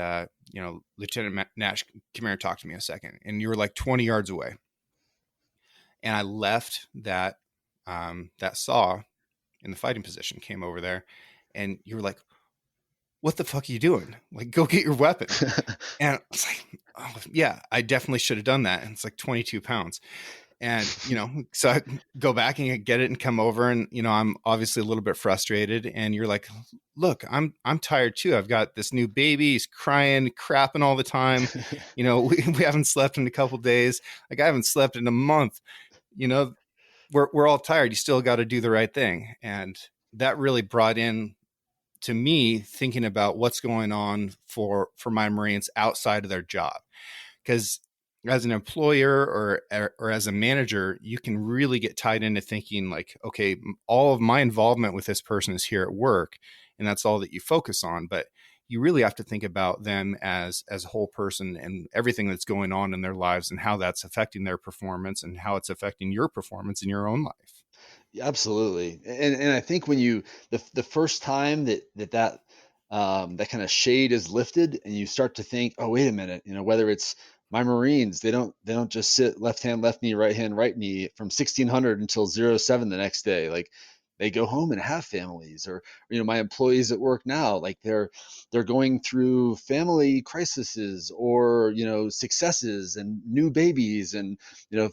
Lieutenant Nash, come here and talk to me a second. And you were like 20 yards away, and I left that saw in the fighting position, came over there, and you were like, what the fuck are you doing? Like, go get your weapon. And I was like, oh, yeah, I definitely should have done that. And it's like 22 pounds. And, so I go back and get it and come over, and, I'm obviously a little bit frustrated. And you're like, look, I'm tired too. I've got this new baby. He's crying, crapping all the time. We haven't slept in a couple of days. Like, I haven't slept in a month. We're all tired. You still got to do the right thing. And that really brought in to me thinking about what's going on for my Marines outside of their job. Because as an employer or as a manager, you can really get tied into thinking like, okay, all of my involvement with this person is here at work, and that's all that you focus on. But you really have to think about them as a whole person and everything that's going on in their lives and how that's affecting their performance and how it's affecting your performance in your own life. Yeah, absolutely. And I think when the first time that kind of shade is lifted and you start to think, oh, wait a minute, whether it's my Marines, they don't just sit left hand, left knee, right knee from 1600 until 07 the next day. Like, they go home and have families, or my employees at work now, like they're going through family crises, or successes and new babies, and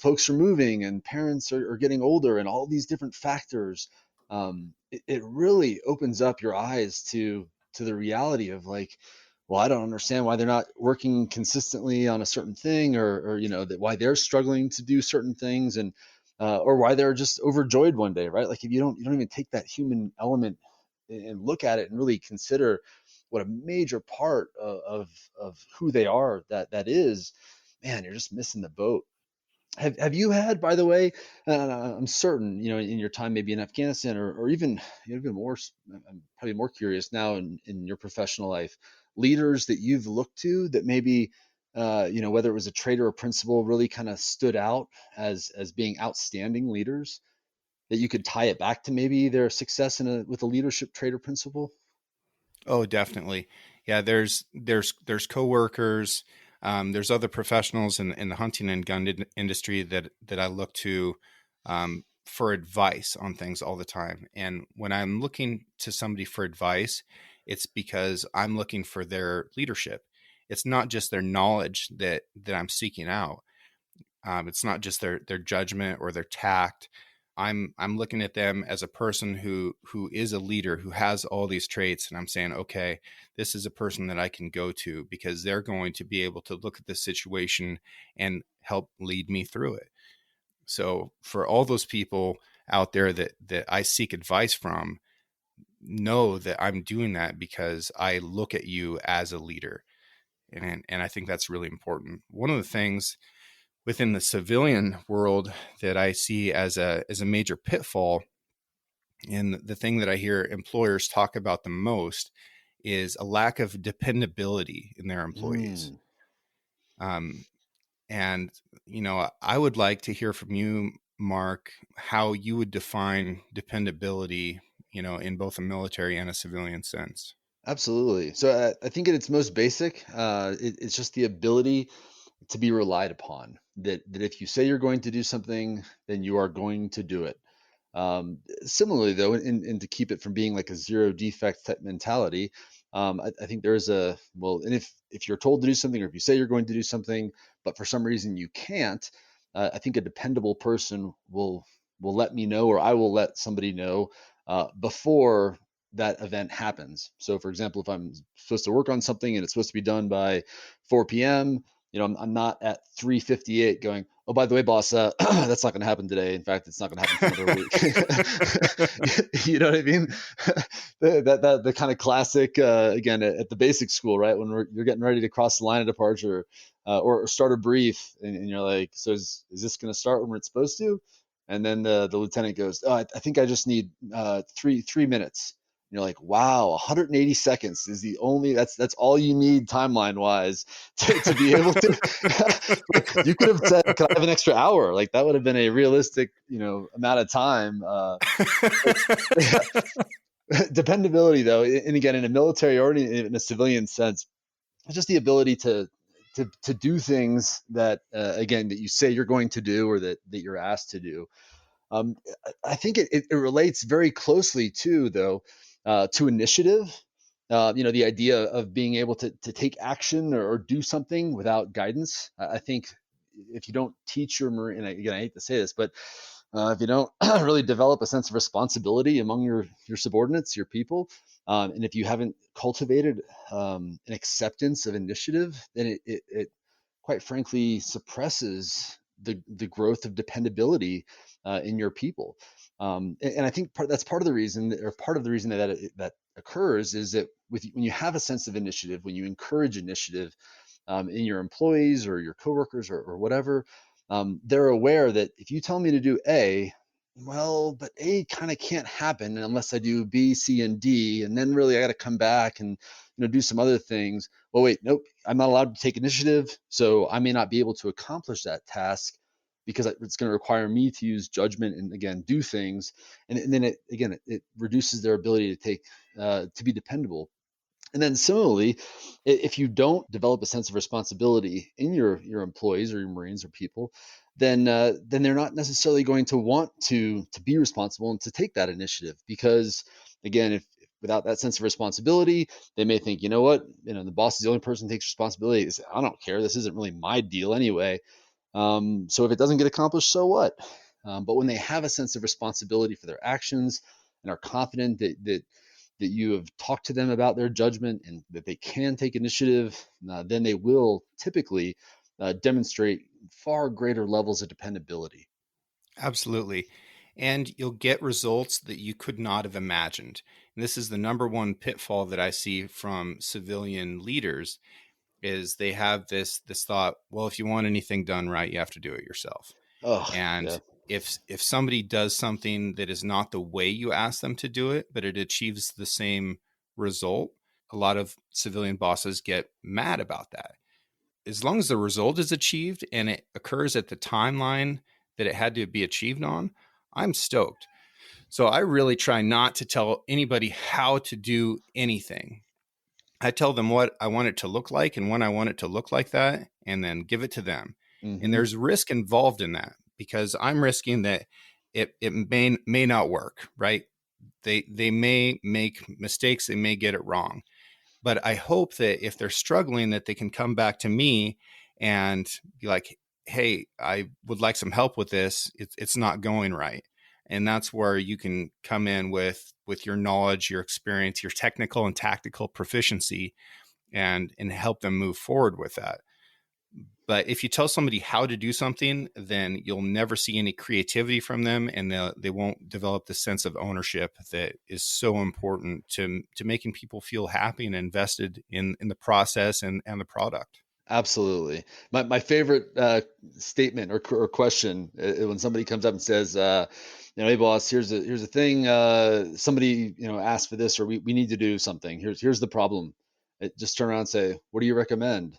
folks are moving and parents are getting older, and all these different factors. It really opens up your eyes to the reality of, like, well, I don't understand why they're not working consistently on a certain thing, or that why they're struggling to do certain things, and or why they're just overjoyed one day, right? Like, if you don't even take that human element and look at it and really consider what a major part of who they are that is, man, you're just missing the boat. Have you had, by the way, I'm certain, in your time maybe in Afghanistan, or even more, I'm probably more curious now in your professional life, leaders that you've looked to that maybe whether it was a trait or a principle, really kind of stood out as being outstanding leaders, that you could tie it back to maybe their success with a leadership trait or principle? Oh, definitely. Yeah, there's coworkers, there's other professionals in the hunting and gun industry that I look to for advice on things all the time. And when I'm looking to somebody for advice, it's because I'm looking for their leadership. It's not just their knowledge that I'm seeking out. It's not just their judgment or their tact. I'm looking at them as a person who is a leader, who has all these traits, and I'm saying, okay, this is a person that I can go to because they're going to be able to look at the situation and help lead me through it. So for all those people out there that I seek advice from, know that I'm doing that because I look at you as a leader. And I think that's really important. One of the things within the civilian world that I see as a major pitfall, and the thing that I hear employers talk about the most, is a lack of dependability in their employees. Mm. Um, and I would like to hear from you, Mark, how you would define dependability, in both a military and a civilian sense. Absolutely. So I think at its most basic, it's just the ability to be relied upon. That if you say you're going to do something, then you are going to do it. Similarly, though, and to keep it from being like a zero defect type mentality, I think there's and if you're told to do something, or if you say you're going to do something, but for some reason you can't, I think a dependable person will let me know, or I will let somebody know before that event happens. So, for example, if I'm supposed to work on something and it's supposed to be done by 4 p.m., I'm not at 3:58 going, oh, by the way, boss, that's not going to happen today. In fact, it's not going to happen for another week. You know what I mean? The kind of classic, again, at the basic school, right? When you're getting ready to cross the line of departure, or start a brief, and you're like, so is this going to start when it's supposed to? And then the lieutenant goes, oh, I think I just need 3 minutes. And you're like, wow, 180 seconds is that's all you need timeline wise to be able to. You could have said, "Can I have an extra hour?" Like that would have been a realistic, amount of time. Dependability, though, and again, in a military or in a civilian sense, it's just the ability to do things that, again, that you say you're going to do, or that you're asked to do. Um, I think it relates very closely too, though, to initiative. The idea of being able to take action, or do something without guidance. I think if you don't teach your Marine, and again, I hate to say this, but if you don't really develop a sense of responsibility among your subordinates, your people, and if you haven't cultivated an acceptance of initiative, then it quite frankly suppresses the growth of dependability in your people. And I think that's part of the reason, or part of the reason that occurs, is that when you have a sense of initiative, when you encourage initiative in your employees or your coworkers, or whatever, they're aware that if you tell me to do A, well, but A kind of can't happen unless I do B, C, and D, and then really I got to come back and do some other things. Well, wait, nope, I'm not allowed to take initiative, so I may not be able to accomplish that task because it's going to require me to use judgment and, again, do things, and then it reduces their ability to be dependable. And then similarly, if you don't develop a sense of responsibility in your employees or your Marines or people, then they're not necessarily going to want to be responsible and to take that initiative, because, again, if without that sense of responsibility, they may think, you know what, the boss is the only person who takes responsibility. I don't care. This isn't really my deal anyway. So if it doesn't get accomplished, so what? But when they have a sense of responsibility for their actions and are confident that you have talked to them about their judgment and that they can take initiative, then they will typically demonstrate far greater levels of dependability. Absolutely. And you'll get results that you could not have imagined. And this is the number one pitfall that I see from civilian leaders, is they have this thought, well, if you want anything done right, you have to do it yourself. Oh, yeah. And if somebody does something that is not the way you ask them to do it, but it achieves the same result, a lot of civilian bosses get mad about that. as long as the result is achieved and it occurs at the timeline that it had to be achieved on, I'm stoked. So I really try not to tell anybody how to do anything. I tell them what I want it to look like and when I want it to look like that, and then give it to them. And Mm-hmm. there's risk involved in that because I'm risking that it may not work, right? They may make mistakes, they may get it wrong. But I hope that if they're struggling, that they can come back to me and be like, hey, I would like some help with this. It's not going right. And that's where you can come in with your knowledge, your experience, your technical and tactical proficiency, and help them move forward with that. But if you tell somebody how to do something, then you'll never see any creativity from them, and they won't develop the sense of ownership that is so important to making people feel happy and invested in the process and the product. Absolutely. My favorite statement or question when somebody comes up and says, hey boss, here's a thing. Somebody asked for this, or we need to do something. Here's the problem. Just turn around and say, what do you recommend?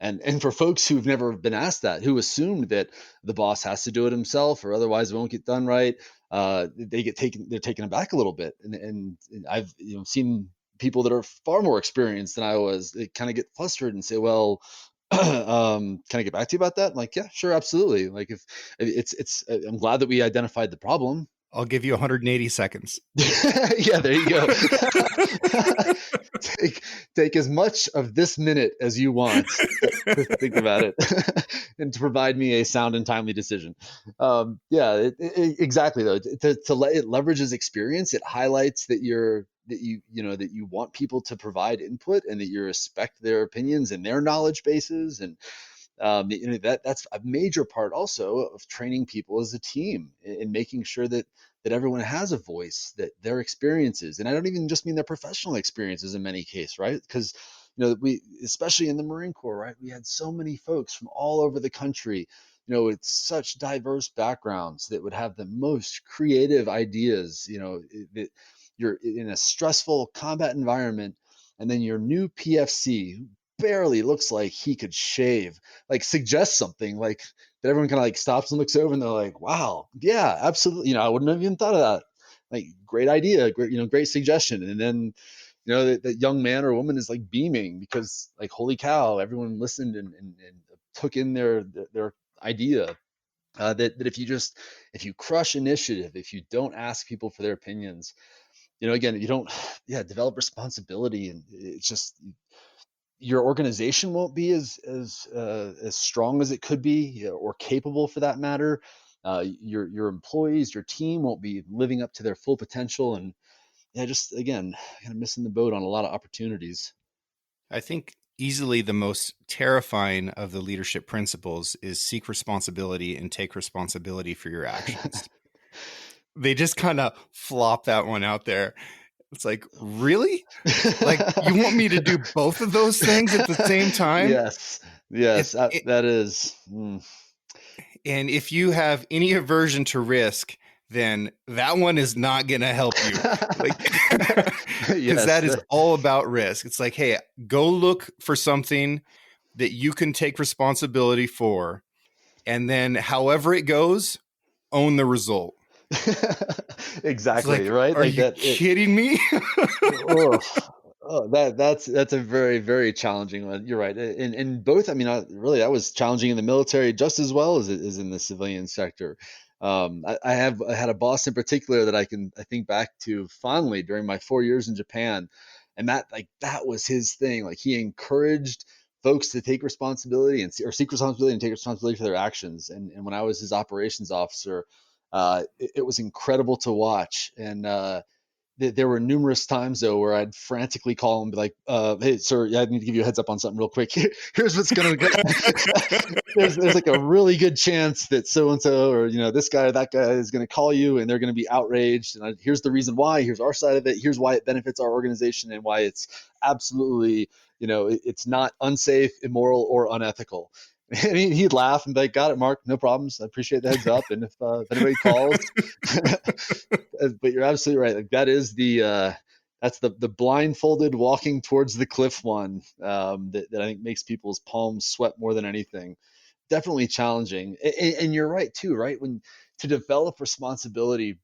And for folks who've never been asked that, who assumed that the boss has to do it himself or otherwise it won't get done right, they're taken aback a little bit. And I've seen people that are far more experienced than I was. They kind of get flustered and say, "Well, can I get back to you about that?" I'm like, yeah, sure, absolutely. Like if I'm glad that we identified the problem. I'll give you 180 seconds. Yeah, there you go. take as much of this minute as you want to think about it and to provide me a sound and timely decision. Yeah, exactly though. It leverages experience. It highlights that you want people to provide input and that you respect their opinions and their knowledge bases. And that's a major part also of training people as a team and making sure that everyone has a voice, that their experiences, and I don't even just mean their professional experiences in many cases, right? Because we, especially in the Marine Corps, right, we had so many folks from all over the country, with such diverse backgrounds that would have the most creative ideas. That you're in a stressful combat environment, and then your new PFC, who barely looks like he could shave, like suggests something like that everyone kind of like stops and looks over and they're like, wow, yeah, absolutely. I wouldn't have even thought of that. Like, great idea, great suggestion. And then, that young man or woman is like beaming because like, holy cow, everyone listened and took in their idea. That if you crush initiative, if you don't ask people for their opinions, again, you don't, yeah, develop responsibility, and it's just, your organization won't be as strong as it could be, or capable for that matter. Your employees, your team won't be living up to their full potential, and yeah, just again, kind of missing the boat on a lot of opportunities. I think easily the most terrifying of the leadership principles is seek responsibility and take responsibility for your actions. They just kind of flop that one out there. It's like, really? Like, you want me to do both of those things at the same time? Yes, yes, It, it, that is. and if you have any aversion to risk, then that one is not going to help you. Like, because Yes. that is all about risk. It's like, hey, go look for something that you can take responsibility for. And then however it goes, own the result. It's Exactly, like, right? are Like you that. kidding me? Oh, that's a very, very challenging one. You're right. And both, I mean, really, that was challenging in the military just as well as it is in the civilian sector. I had a boss in particular that I think back to fondly during my 4 years in Japan, and that was his thing. Like, he encouraged folks to take responsibility or seek responsibility and take responsibility for their actions. And when I was his operations officer, it was incredible to watch. And there were numerous times though where I'd frantically call him and be like, "Hey, sir, yeah, I need to give you a heads up on something real quick. Here's what's going to go. There's like a really good chance that so and so, or this guy or that guy is going to call you, and they're going to be outraged. And here's the reason why. Here's our side of it. Here's why it benefits our organization, and why it's absolutely, it's not unsafe, immoral, or unethical." And he'd laugh and be like, "Got it, Mark. No problems. I appreciate the heads up. And if anybody calls," but you're absolutely right. Like, that is the That's the blindfolded walking towards the cliff one, that I think makes people's palms sweat more than anything. Definitely challenging. And you're right too, right? When to develop responsibility,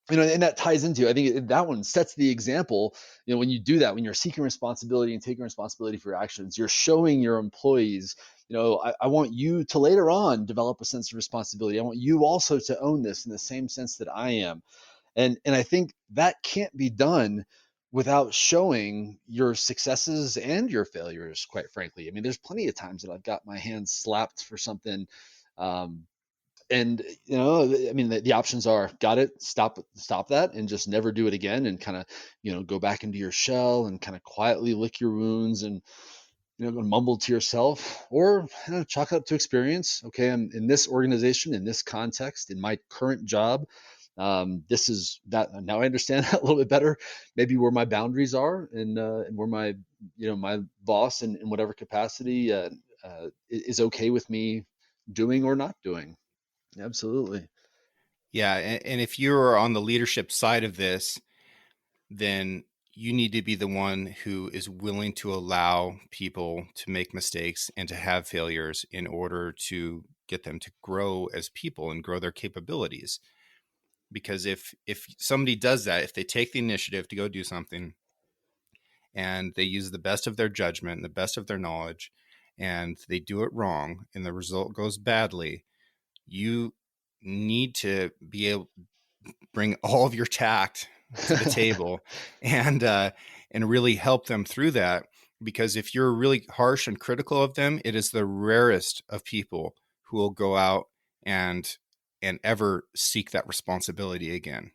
and that ties into, I think that one sets the example. When you do that, when you're seeking responsibility and taking responsibility for your actions, you're showing your employees, I want you to later on develop a sense of responsibility. I want you also to own this in the same sense that I am. And I think that can't be done without showing your successes and your failures, quite frankly. I mean, there's plenty of times that I've got my hands slapped for something. um, and I mean, the options are, got it, stop that and just never do it again, and kind of go back into your shell and kind of quietly lick your wounds and mumble to yourself, or chalk it up to experience. Okay, I'm in this organization, in this context, in my current job. This is that. Now I understand that a little bit better. Maybe where my boundaries are, and where my my boss in whatever capacity is okay with me doing or not doing. Absolutely. Yeah, and if you're on the leadership side of this, then you need to be the one who is willing to allow people to make mistakes and to have failures in order to get them to grow as people and grow their capabilities. Because if somebody does that, if they take the initiative to go do something and they use the best of their judgment and the best of their knowledge, and they do it wrong and the result goes badly, you need to be able bring all of your tact to the table and really help them through that. Because if you're really harsh and critical of them, it is the rarest of people who will go out and ever seek that responsibility again.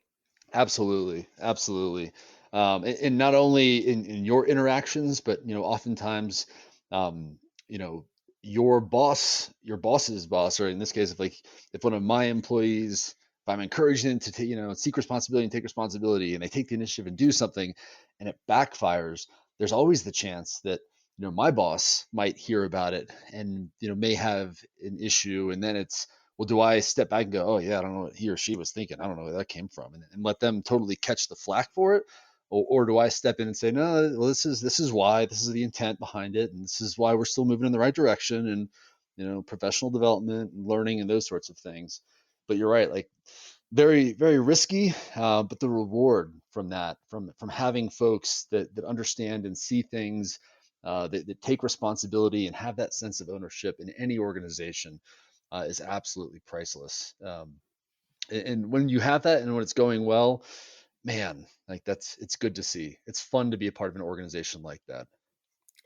Absolutely, absolutely. And not only in your interactions, but oftentimes, um, you know, your boss's boss, or in this case, if one of my employees, if I'm encouraging them to seek responsibility and take responsibility, and they take the initiative and do something, and it backfires, there's always the chance that my boss might hear about it and may have an issue, and then it's, well, do I step back and go, oh yeah, I don't know what he or she was thinking, I don't know where that came from, and let them totally catch the flack for it, or do I step in and say, no, well, this is why, this is the intent behind it, and this is why we're still moving in the right direction, and professional development and learning and those sorts of things. But you're right, like, very very risky, but the reward from that, from having folks that understand and see things, that take responsibility and have that sense of ownership in any organization, is absolutely priceless. And when you have that and when it's going well, man, like, it's good to see. It's fun to be a part of an organization like that.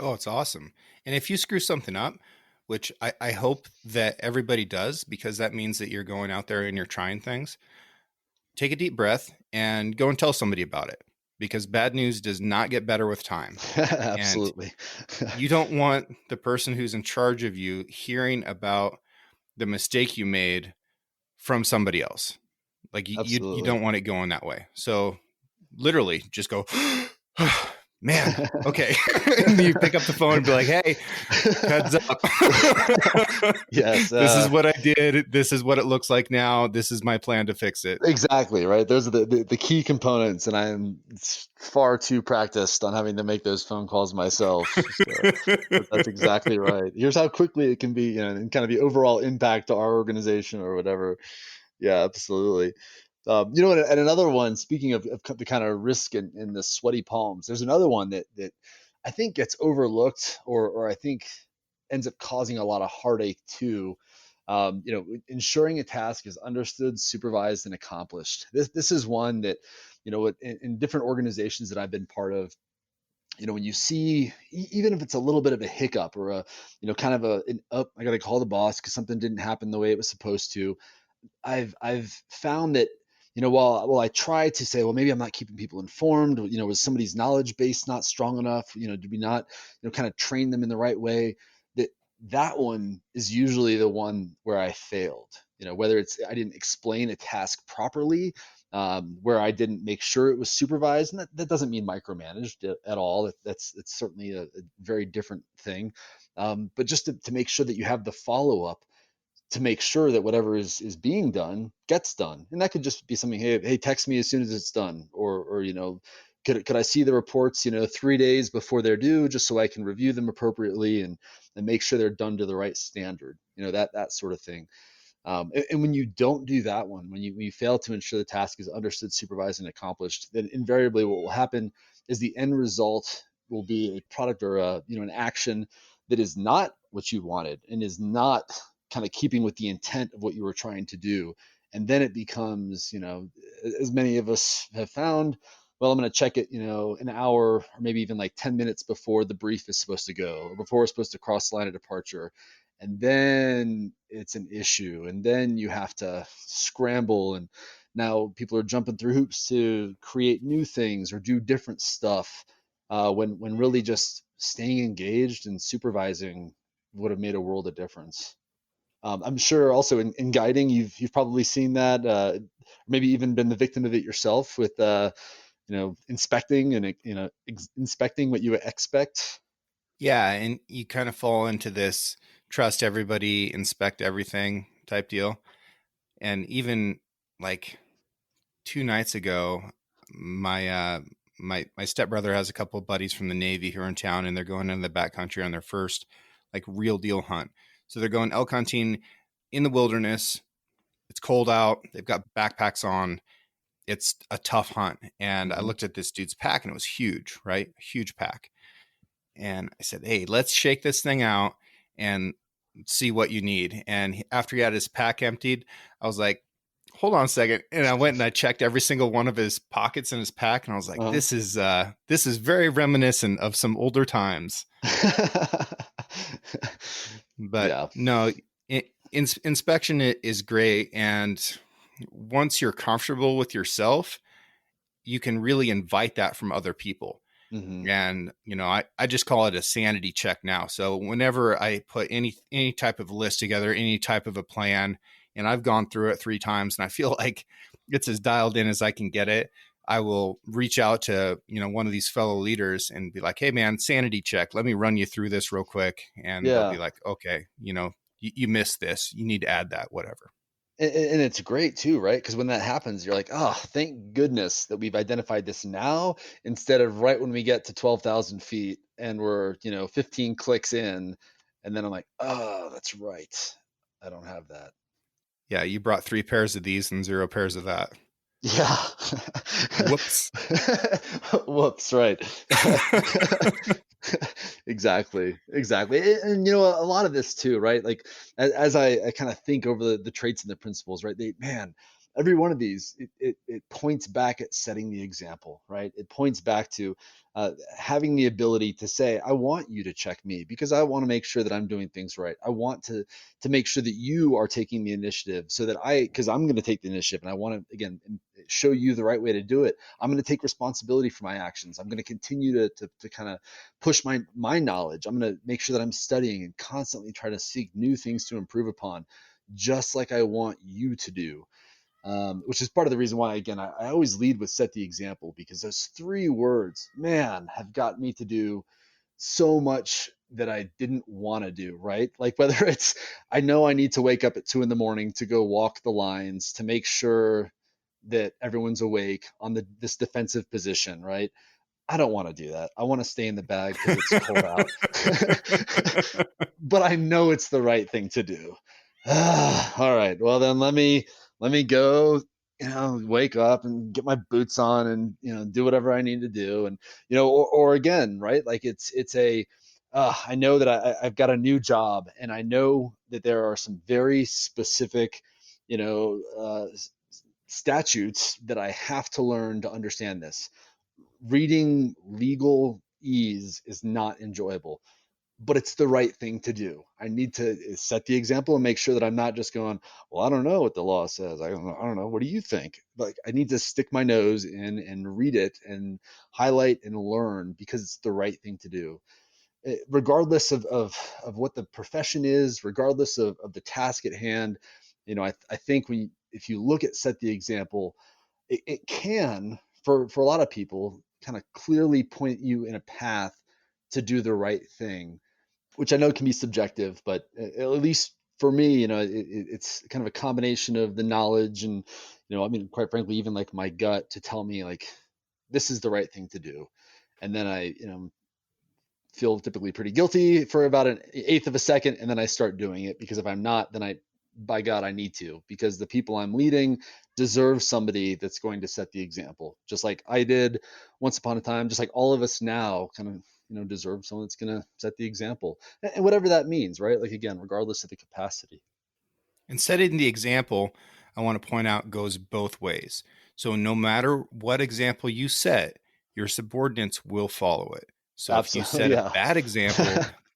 Oh, it's awesome. And if you screw something up, which I hope that everybody does, because that means that you're going out there and you're trying things, take a deep breath and go and tell somebody about it, because bad news does not get better with time. And Absolutely. you don't want the person who's in charge of you hearing about the mistake you made from somebody else. Like you Absolutely. don't want it going that way. So literally just go, man, okay. And you pick up the phone and be like, hey, heads up. Yes. This is what I did. This is what it looks like now. This is my plan to fix it. Exactly, right. Those are the key components, and I'm far too practiced on having to make those phone calls myself. So, but that's exactly right. Here's how quickly it can be, and kind of the overall impact to our organization or whatever. Yeah, absolutely. And another one, speaking of the kind of risk in the sweaty palms, there's another one that I think gets overlooked, or I think ends up causing a lot of heartache too. Ensuring a task is understood, supervised, and accomplished. This is one that, in different organizations that I've been part of, when you see, even if it's a little bit of a hiccup, or a, kind of I got to call the boss because something didn't happen the way it was supposed to. I've found that, while I try to say, well, maybe I'm not keeping people informed, was somebody's knowledge base not strong enough, did we not kind of train them in the right way, that one is usually the one where I failed. Whether it's I didn't explain a task properly, where I didn't make sure it was supervised, and that doesn't mean micromanaged at all. It's certainly a very different thing. But just to make sure that you have the follow up to make sure that whatever is being done gets done. And that could just be something, hey, text me as soon as it's done, or Could I see the reports, 3 days before they're due, just so I can review them appropriately and make sure they're done to the right standard, that sort of thing. And when you don't do that one, when you fail to ensure the task is understood, supervised, and accomplished, then invariably what will happen is the end result will be a product or an action that is not what you wanted and is not kind of keeping with the intent of what you were trying to do. And then it becomes, as many of us have found, well, I'm going to check it, an hour or maybe even like 10 minutes before the brief is supposed to go or before we're supposed to cross the line of departure. And then it's an issue. And then you have to scramble. And now people are jumping through hoops to create new things or do different stuff, when really just staying engaged and supervising would have made a world of difference. I'm sure also in guiding, you've probably seen that, maybe even been the victim of it yourself with inspecting and inspecting what you expect. Yeah, and you kind of fall into this trust everybody, inspect everything type deal. And even like 2 nights ago, my stepbrother has a couple of buddies from the Navy here in town, and they're going into the backcountry on their first like real deal hunt. So they're going elk hunting in the wilderness. It's cold out. They've got backpacks on. It's a tough hunt. And I Mm-hmm. looked at this dude's pack, and it was huge, right? A huge pack. And I said, "Hey, let's shake this thing out and see what you need." And after he had his pack emptied, I was like, "Hold on a second." And I went and I checked every single one of his pockets in his pack, and I was like, Uh-huh. this is very reminiscent of some older times." But Yeah. no, inspection is great, and once you're comfortable with yourself, you can really invite that from other people. Hmm. And I just call it a sanity check now. So whenever I put any type of list together, any type of a plan, and I've gone through it 3 times and I feel like it's as dialed in as I can get it, I will reach out to one of these fellow leaders and be like, "Hey man, sanity check, let me run you through this real quick." And they'll be Yeah. like, "Okay, you missed this, you need to add that, whatever." And it's great too, right? Because when that happens, you're like, oh, thank goodness that we've identified this now instead of right when we get to 12,000 feet and we're, 15 clicks in. And then I'm like, oh, that's right. I don't have that. Yeah, you brought 3 pairs of these and 0 pairs of that. Yeah. Whoops. Whoops, right. Exactly. Exactly. And a lot of this too, right? Like as I kind of think over the traits and the principles, right? Every one of these, it points back at setting the example, right? It points back to having the ability to say, I want you to check me because I want to make sure that I'm doing things right. I want to make sure that you are taking the initiative so that because I'm going to take the initiative and I want to, again, show you the right way to do it. I'm going to take responsibility for my actions. I'm going to continue to kind of push my knowledge. I'm going to make sure that I'm studying and constantly try to seek new things to improve upon, just like I want you to do. Which is part of the reason why, again, I always lead with set the example, because those 3 words, man, have got me to do so much that I didn't want to do, right? Like whether it's, I know I need to wake up at 2 a.m. to go walk the lines to make sure that everyone's awake on this defensive position, right? I don't want to do that. I want to stay in the bag because it's cold out. But I know it's the right thing to do. All right. Well, then let me go, wake up and get my boots on and, do whatever I need to do. And, or again, right? Like it's I know that I've got a new job and I know that there are some very specific, you know, uh, statutes that I have to learn to understand this. Reading legalese is not enjoyable, but it's the right thing to do. I need to set the example and make sure that I'm not just going, well, I don't know what the law says. I don't know. What do you think? Like, I need to stick my nose in and read it and highlight and learn because it's the right thing to do. Regardless of what the profession is, regardless of the task at hand, I think if you look at set the example, it can, for a lot of people, kind of clearly point you in a path to do the right thing, which I know can be subjective, but at least for me, it's kind of a combination of the knowledge and, I mean, quite frankly, even like my gut to tell me like, this is the right thing to do. And then I, feel typically pretty guilty for about an eighth of a second, and then I start doing it, because if I'm not, then by God, I need to, because the people I'm leading deserve somebody that's going to set the example, just like I did once upon a time, just like all of us now kind of, deserve someone that's going to set the example, and whatever that means, right? Like, again, regardless of the capacity. And setting the example, I want to point out, goes both ways. So no matter what example you set, your subordinates will follow it. So if you Absolutely, set a yeah. bad example,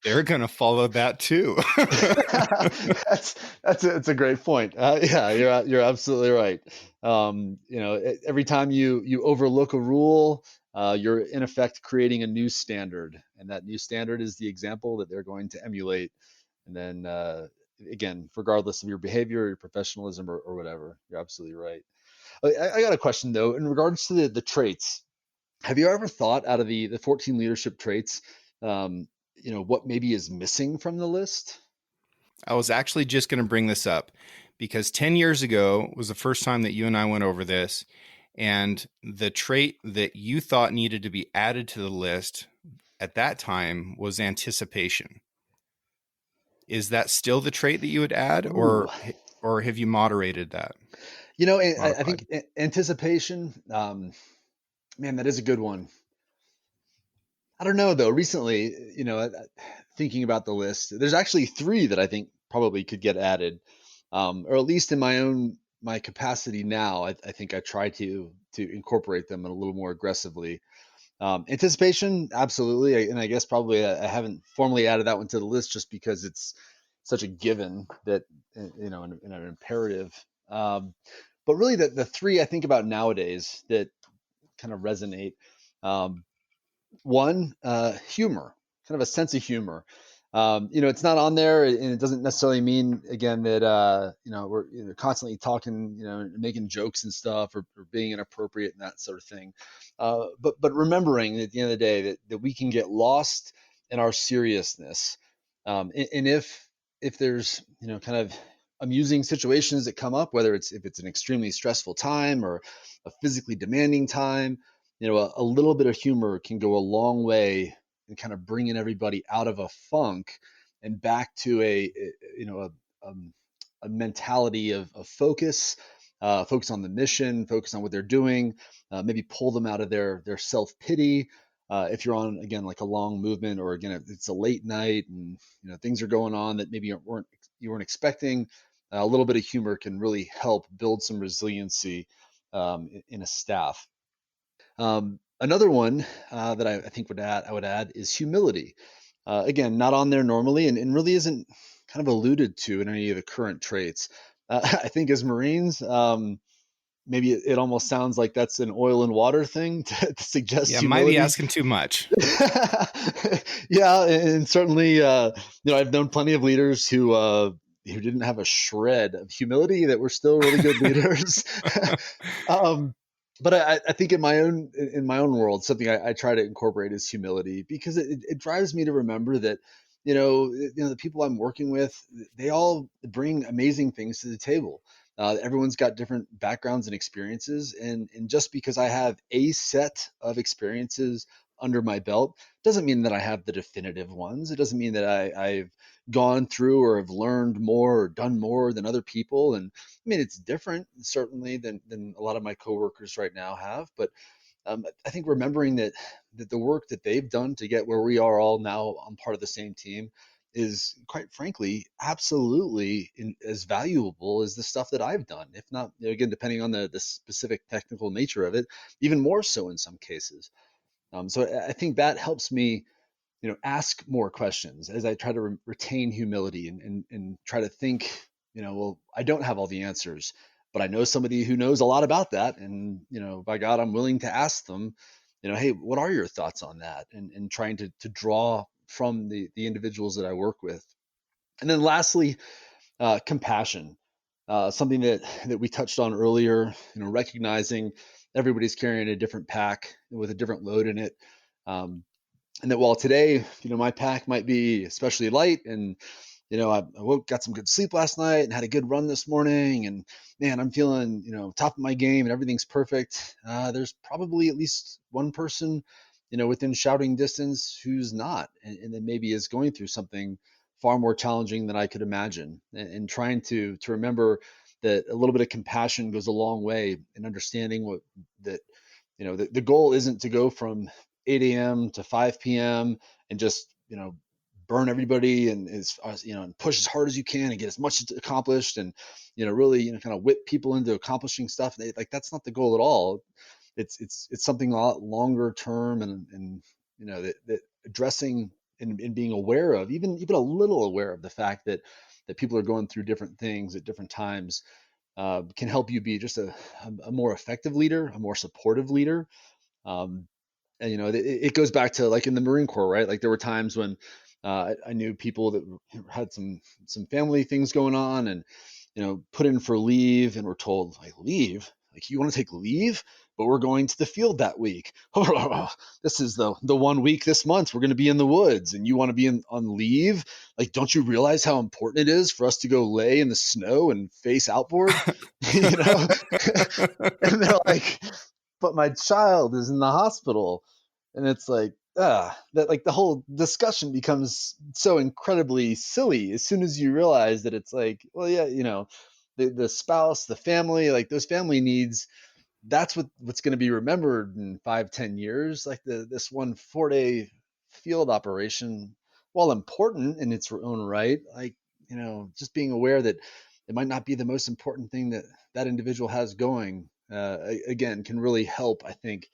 they're going to follow that too. That's a great point. Yeah, you're absolutely right. Every time you overlook a rule, you're in effect creating a new standard, and that new standard is the example that they're going to emulate. And then, again, regardless of your behavior, your professionalism, or whatever, you're absolutely right. I got a question though, in regards to the traits. Have you ever thought, out of the 14 leadership traits, what maybe is missing from the list? I was actually just going to bring this up because 10 years ago was the first time that you and I went over this. And the trait that you thought needed to be added to the list at that time was anticipation. Is that still the trait that you would add, Ooh, or have you moderated that? I Modified? think anticipation, man, that is a good one. I don't know though. Recently, thinking about the list, there's actually three that I think probably could get added, or at least in my capacity now. I think I try to incorporate them a little more aggressively. Anticipation, absolutely, and I guess probably I haven't formally added that one to the list just because it's such a given that, in an imperative. Um, but really, the three I think about nowadays that kind of resonate. Um, One, humor, kind of a sense of humor. It's not on there, and it doesn't necessarily mean, again, that we're constantly talking, making jokes and stuff, or being inappropriate and that sort of thing. But remembering at the end of the day that we can get lost in our seriousness, and if there's kind of amusing situations that come up, whether if it's an extremely stressful time or a physically demanding time, a little bit of humor can go a long way in kind of bringing everybody out of a funk and back to a mentality of focus, focus on the mission, focus on what they're doing, maybe pull them out of their self pity. If you're on, again, like a long movement, or again, if it's a late night and things are going on that maybe you weren't expecting, a little bit of humor can really help build some resiliency in a staff. Another one that I think I would add is humility. Again, not on there normally, and really isn't kind of alluded to in any of the current traits. I think as Marines, maybe it almost sounds like that's an oil and water thing to suggest Yeah, might be humility. asking too much. Yeah, and certainly, I've known plenty of leaders who didn't have a shred of humility that were still really good leaders. um, but I think in my own world, something I try to incorporate is humility, because it drives me to remember that the people I'm working with, they all bring amazing things to the table. Everyone's got different backgrounds and experiences, and just because I have a set of experiences under my belt doesn't mean that I have the definitive ones. It doesn't mean that I've gone through or have learned more or done more than other people. And I mean, it's different certainly than a lot of my coworkers right now have. But I think remembering that the work that they've done to get where we are all now on part of the same team is, quite frankly, absolutely as valuable as the stuff that I've done, if not, again, depending on the specific technical nature of it, even more so in some cases. So I think that helps me, ask more questions as I try to retain humility, and try to think, well, I don't have all the answers, but I know somebody who knows a lot about that, and by God, I'm willing to ask them, hey, what are your thoughts on that, and trying to draw from the individuals that I work with. And then lastly, compassion, something that we touched on earlier, recognizing everybody's carrying a different pack with a different load in it. And that while today, my pack might be especially light, and I got some good sleep last night and had a good run this morning, and man, I'm feeling, top of my game and everything's perfect. There's probably at least one person, within shouting distance who's not, and then maybe is going through something far more challenging than I could imagine. And trying to remember that a little bit of compassion goes a long way in understanding that, the goal isn't to go from 8 a.m. to 5 p.m. and just, burn everybody and and push as hard as you can and get as much accomplished, and really kind of whip people into accomplishing stuff. Like, that's not the goal at all. It's something a lot longer term, and that addressing and being aware of, even a little aware of the fact that people are going through different things at different times, can help you be just a more effective leader, a more supportive leader. um, and it goes back to, like, in the Marine Corps, right? Like, there were times when I knew people that had some family things going on, and put in for leave, and were told, like, leave, like, you want to take leave, but we're going to the field that week. This is the 1 week this month we're going to be in the woods, and you want to be on leave? Like, don't you realize how important it is for us to go lay in the snow and face outboard? you know and they're like, but my child is in the hospital. And it's like, that, like, the whole discussion becomes so incredibly silly as soon as you realize that it's like, well, yeah, the spouse, the family, like, those family needs, that's what's going to be remembered in 5-10 years. Like, this one 4-day field operation, while important in its own right, like, just being aware that it might not be the most important thing that individual has going, again, can really help, I think,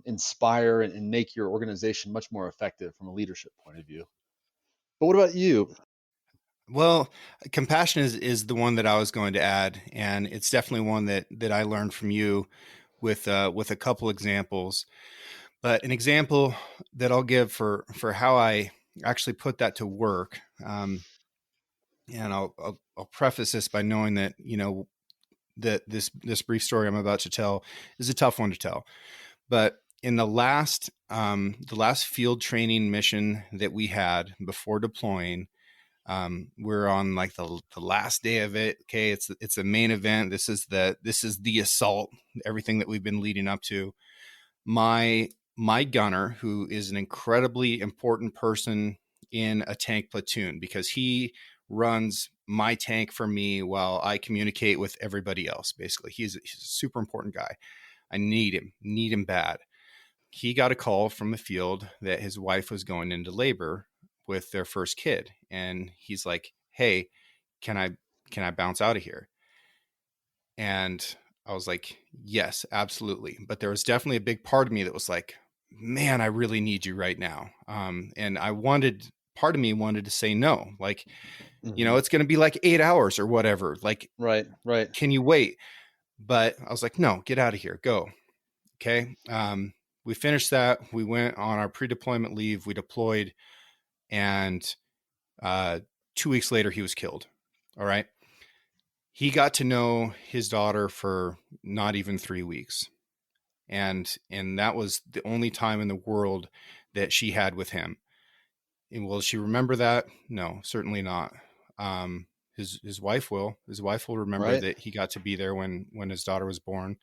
inspire and make your organization much more effective from a leadership point of view. But what about you? Well, compassion is the one that I was going to add, and it's definitely one that I learned from you with a couple examples. But an example that I'll give for how I actually put that to work, and I'll preface this by knowing that that this brief story I'm about to tell is a tough one to tell. But in the last field training mission that we had before deploying, we're on like the last day of it. Okay, it's a main event. This is the assault, everything that we've been leading up to. My gunner, who is an incredibly important person in a tank platoon, because he runs my tank for me while I communicate with everybody else. Basically, he's a super important guy. I need him bad. He got a call from the field that his wife was going into labor with their first kid, and he's like, "Hey, can I bounce out of here?" And I was like, "Yes, absolutely." But there was definitely a big part of me that was like, "Man, I really need you right now." And part of me wanted to say no, like, Hmm. it's going to be like 8 hours or whatever. Like, Right, right. can you wait? But I was like, "No, get out of here, go." Okay. We finished that. We went on our pre-deployment leave. We deployed, and uh, 2 weeks later, he was killed. All right. He got to know his daughter for not even 3 weeks, and that was the only time in the world that she had with him. And will she remember that? No, certainly not. His wife will. His wife will remember Right. that he got to be there when his daughter was born.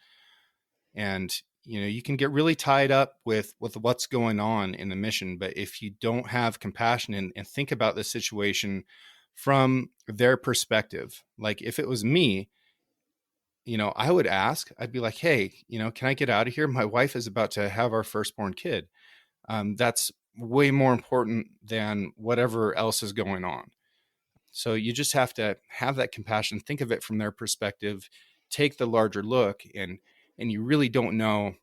And you can get really tied up with what's going on in the mission, but if you don't have compassion and think about the situation from their perspective, like if it was me, I would ask, I'd be like, "Hey, can I get out of here? My wife is about to have our firstborn kid. That's way more important than whatever else is going on." So you just have to have that compassion, think of it from their perspective, take the larger look, and you really don't know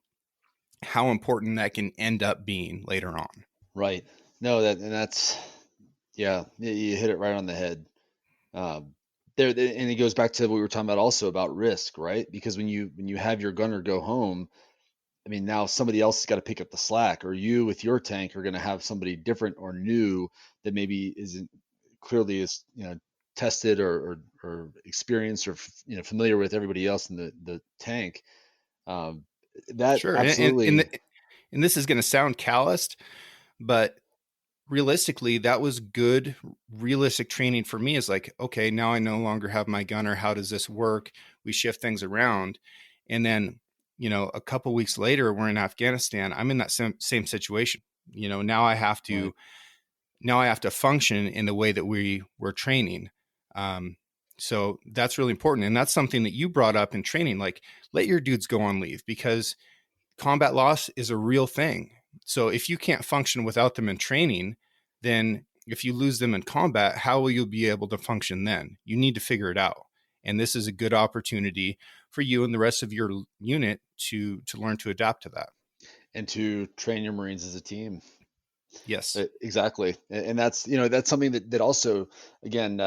how important that can end up being later on. Right. No, that's, yeah, you hit it right on the head. Um, and it goes back to what we were talking about also about risk, right? Because when you have your gunner go home, I mean, now somebody else has got to pick up the slack, or you with your tank are going to have somebody different or new that maybe isn't clearly is, tested or experienced, or familiar with everybody else in the tank. Um, that Sure, and absolutely. and this is going to sound calloused, but realistically, that was good, realistic training for me. Is like, okay, now I no longer have my gunner. How does this work? We shift things around. And then, a couple weeks later, we're in Afghanistan. I'm in that same situation. Now I have Right. to function in the way that we were training. Um, so that's really important. And that's something that you brought up in training, like let your dudes go on leave, because combat loss is a real thing. So if you can't function without them in training, then if you lose them in combat, how will you be able to function then? You need to figure it out. And this is a good opportunity for you and the rest of your unit to learn to adapt to that. And to train your Marines as a team. Yes. Exactly, and that's that's something that also again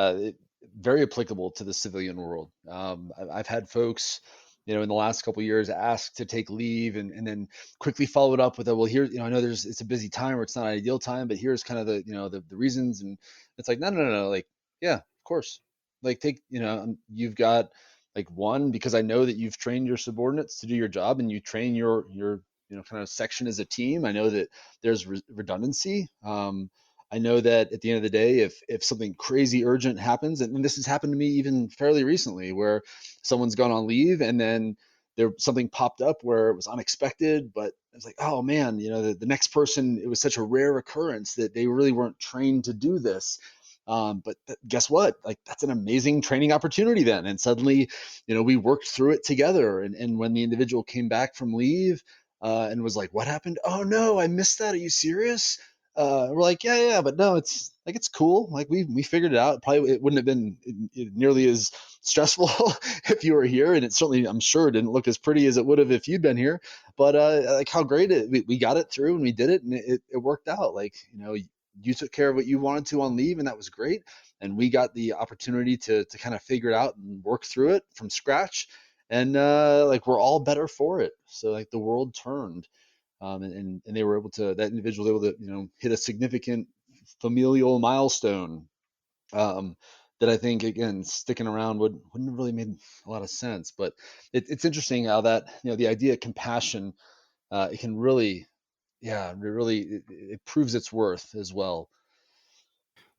very applicable to the civilian world. I've had folks, in the last couple of years ask to take leave and then quickly follow it up with a well here I know it's a busy time or it's not an ideal time, but here's kind of the the reasons, and it's like no, like yeah of course, like take you've got like one because I know that you've trained your subordinates to do your job and you train your kind of section as a team. I know that there's redundancy. I know that at the end of the day, if something crazy urgent happens, and this has happened to me even fairly recently, where someone's gone on leave and then there something popped up where it was unexpected, but it's like, oh man, the next person, it was such a rare occurrence that they really weren't trained to do this. But guess what? Like that's an amazing training opportunity then. And suddenly, we worked through it together. And when the individual came back from leave, and was like, "What happened? Oh no, I missed that. Are you serious?" We're like, "Yeah, but no, it's like it's cool. Like we figured it out. Probably it wouldn't have been nearly as stressful if you were here, and it certainly, I'm sure, didn't look as pretty as it would have if you'd been here. But like how great we got it through and we did it, and it worked out. Like you took care of what you wanted to on leave, and that was great. And we got the opportunity to kind of figure it out and work through it from scratch, and like we're all better for it. So like the world turned, and they were able to that individual was able to hit a significant familial milestone, um, that I think again sticking around wouldn't have really made a lot of sense. But it's interesting how that the idea of compassion, it can really it proves its worth as well.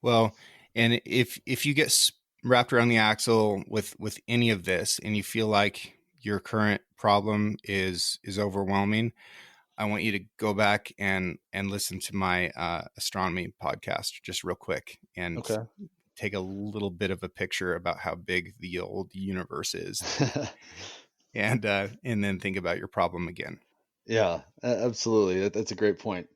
Well, and if you get wrapped around the axle with any of this, and you feel like your current problem is overwhelming, I want you to go back and listen to my astronomy podcast just real quick and Okay. take a little bit of a picture about how big the old universe is, and then think about your problem again. Yeah, absolutely. That's a great point.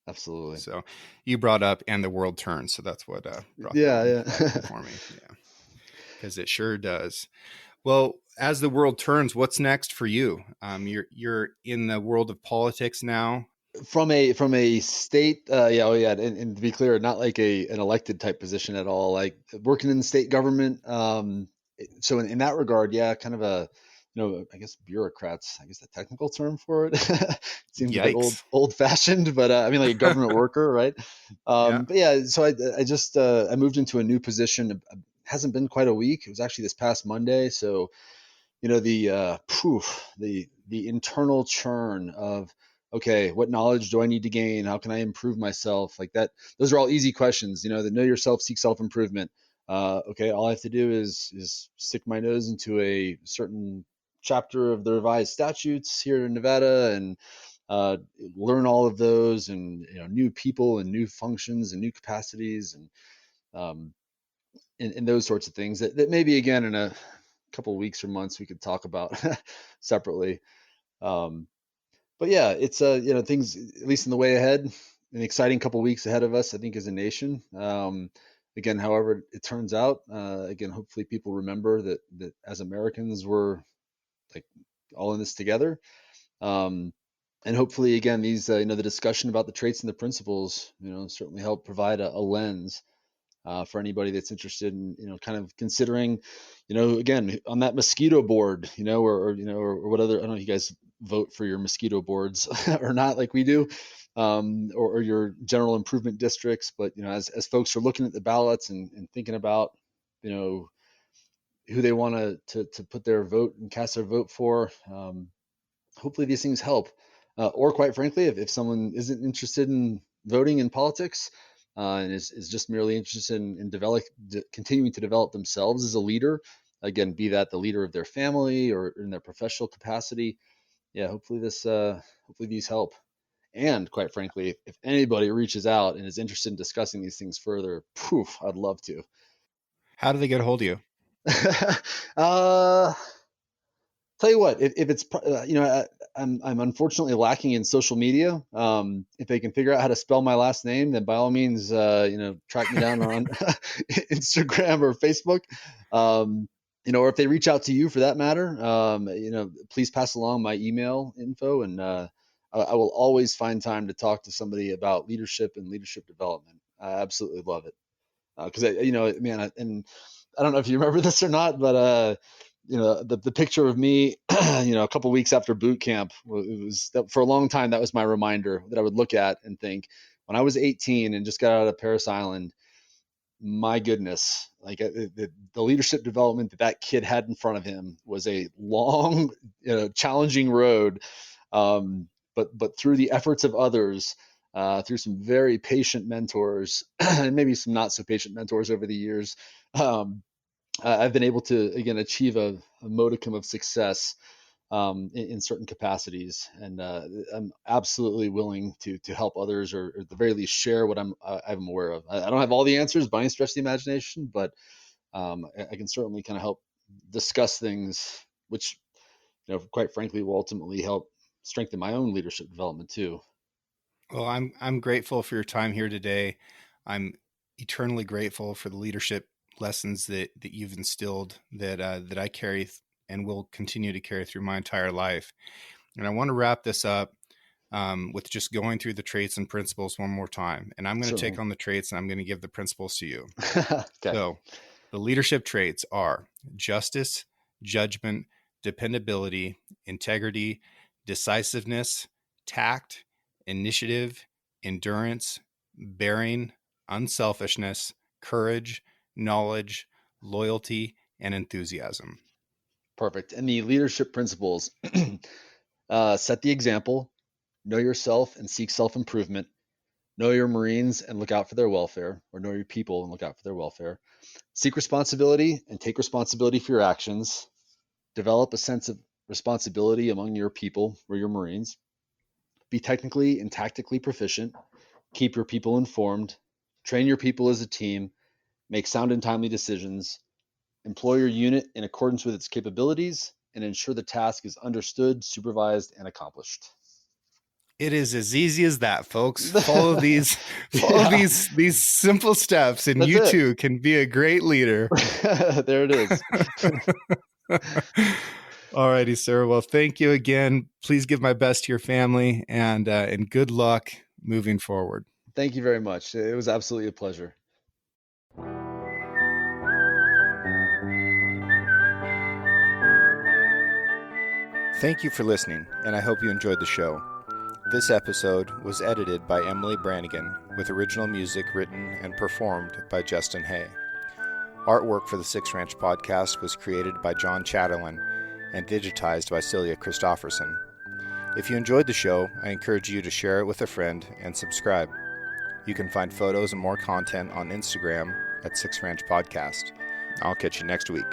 Absolutely. So you brought up "and the world turns," so that's what brought that Yeah, one back yeah. for me. Yeah, because it sure does. Well, as the world turns, what's next for you? You're in the world of politics now. From a state, yeah, oh yeah, and to be clear, not like an elected type position at all, like working in the state government. So in that regard, yeah, kind of a I guess bureaucrats, I guess the technical term for it. It seems a bit Yikes! old fashioned, but I mean like a government worker, right? Yeah, But yeah, so I just I moved into a new position. It hasn't been quite a week. It was actually this past Monday. So the the internal churn of, okay, what knowledge do I need to gain? How can I improve myself? Like that, those are all easy questions. The know yourself, seek self improvement. Okay, all I have to do is stick my nose into a certain chapter of the revised statutes here in Nevada and learn all of those, and new people and new functions and new capacities, um, and those sorts of things that maybe again in a couple of weeks or months we could talk about separately. Um, but yeah, it's things, at least in the way ahead, an exciting couple of weeks ahead of us, I think, as a nation. Again, however it turns out, again, hopefully people remember that as Americans we're like all in this together. Um, and hopefully, again, these the discussion about the traits and the principles, certainly help provide a lens for anybody that's interested in kind of considering, again, on that mosquito board, or what other, I don't know if you guys vote for your mosquito boards or not like we do, or your general improvement districts, but as folks are looking at the ballots and thinking about you know who they want to put their vote and cast their vote for, hopefully these things help. Or quite frankly, if someone isn't interested in voting in politics, and is just merely interested in continuing to develop themselves as a leader. Again, be that the leader of their family or in their professional capacity. Yeah, hopefully these help. And quite frankly, if anybody reaches out and is interested in discussing these things further, poof, I'd love to. How do they get a hold of you? uh, Tell you what, if it's I'm unfortunately lacking in social media. If they can figure out how to spell my last name, then by all means, track me down on Instagram or Facebook. Or if they reach out to you for that matter, please pass along my email info, and I will always find time to talk to somebody about leadership and leadership development. I absolutely love it because and I don't know if you remember this or not, but the picture of me, a couple of weeks after boot camp, it was for a long time. That was my reminder that I would look at and think, when I was 18 and just got out of Parris Island, my goodness, like the leadership development that kid had in front of him was a long, challenging road. But through the efforts of others, through some very patient mentors and maybe some not so patient mentors over the years, I've been able to again achieve a modicum of success in certain capacities, and I'm absolutely willing to help others, or at the very least share what I'm aware of. I don't have all the answers by any stretch of the imagination, but I can certainly kind of help discuss things, which quite frankly will ultimately help strengthen my own leadership development too. Well, I'm grateful for your time here today. I'm eternally grateful for the leadership lessons that you've instilled that I carry and will continue to carry through my entire life. And I want to wrap this up with just going through the traits and principles one more time. And I'm going to take on the traits and I'm going to give the principles to you. Okay. So the leadership traits are justice, judgment, dependability, integrity, decisiveness, tact, initiative, endurance, bearing, unselfishness, courage, knowledge, loyalty, and enthusiasm. Perfect. And the leadership principles: set the example, know yourself and seek self-improvement, know your Marines and look out for their welfare, or know your people and look out for their welfare, seek responsibility and take responsibility for your actions, develop a sense of responsibility among your people or your Marines, be technically and tactically proficient, keep your people informed, train your people as a team, make sound and timely decisions, employ your unit in accordance with its capabilities, and ensure the task is understood, supervised, and accomplished. It is as easy as that, folks. Follow these Yeah. these simple steps, and That's you it. too can be a great leader. There it is. All righty, sir. Well, thank you again. Please give my best to your family, and good luck moving forward. Thank you very much. It was absolutely a pleasure. Thank you for listening, and I hope you enjoyed the show. This episode was edited by Emily Brannigan, with original music written and performed by Justin Hay. Artwork for the Six Ranch podcast was created by John Chatterlin and digitized by Celia Christofferson. If you enjoyed the show, I encourage you to share it with a friend and subscribe. You can find photos and more content on Instagram at Six Ranch Podcast. I'll catch you next week.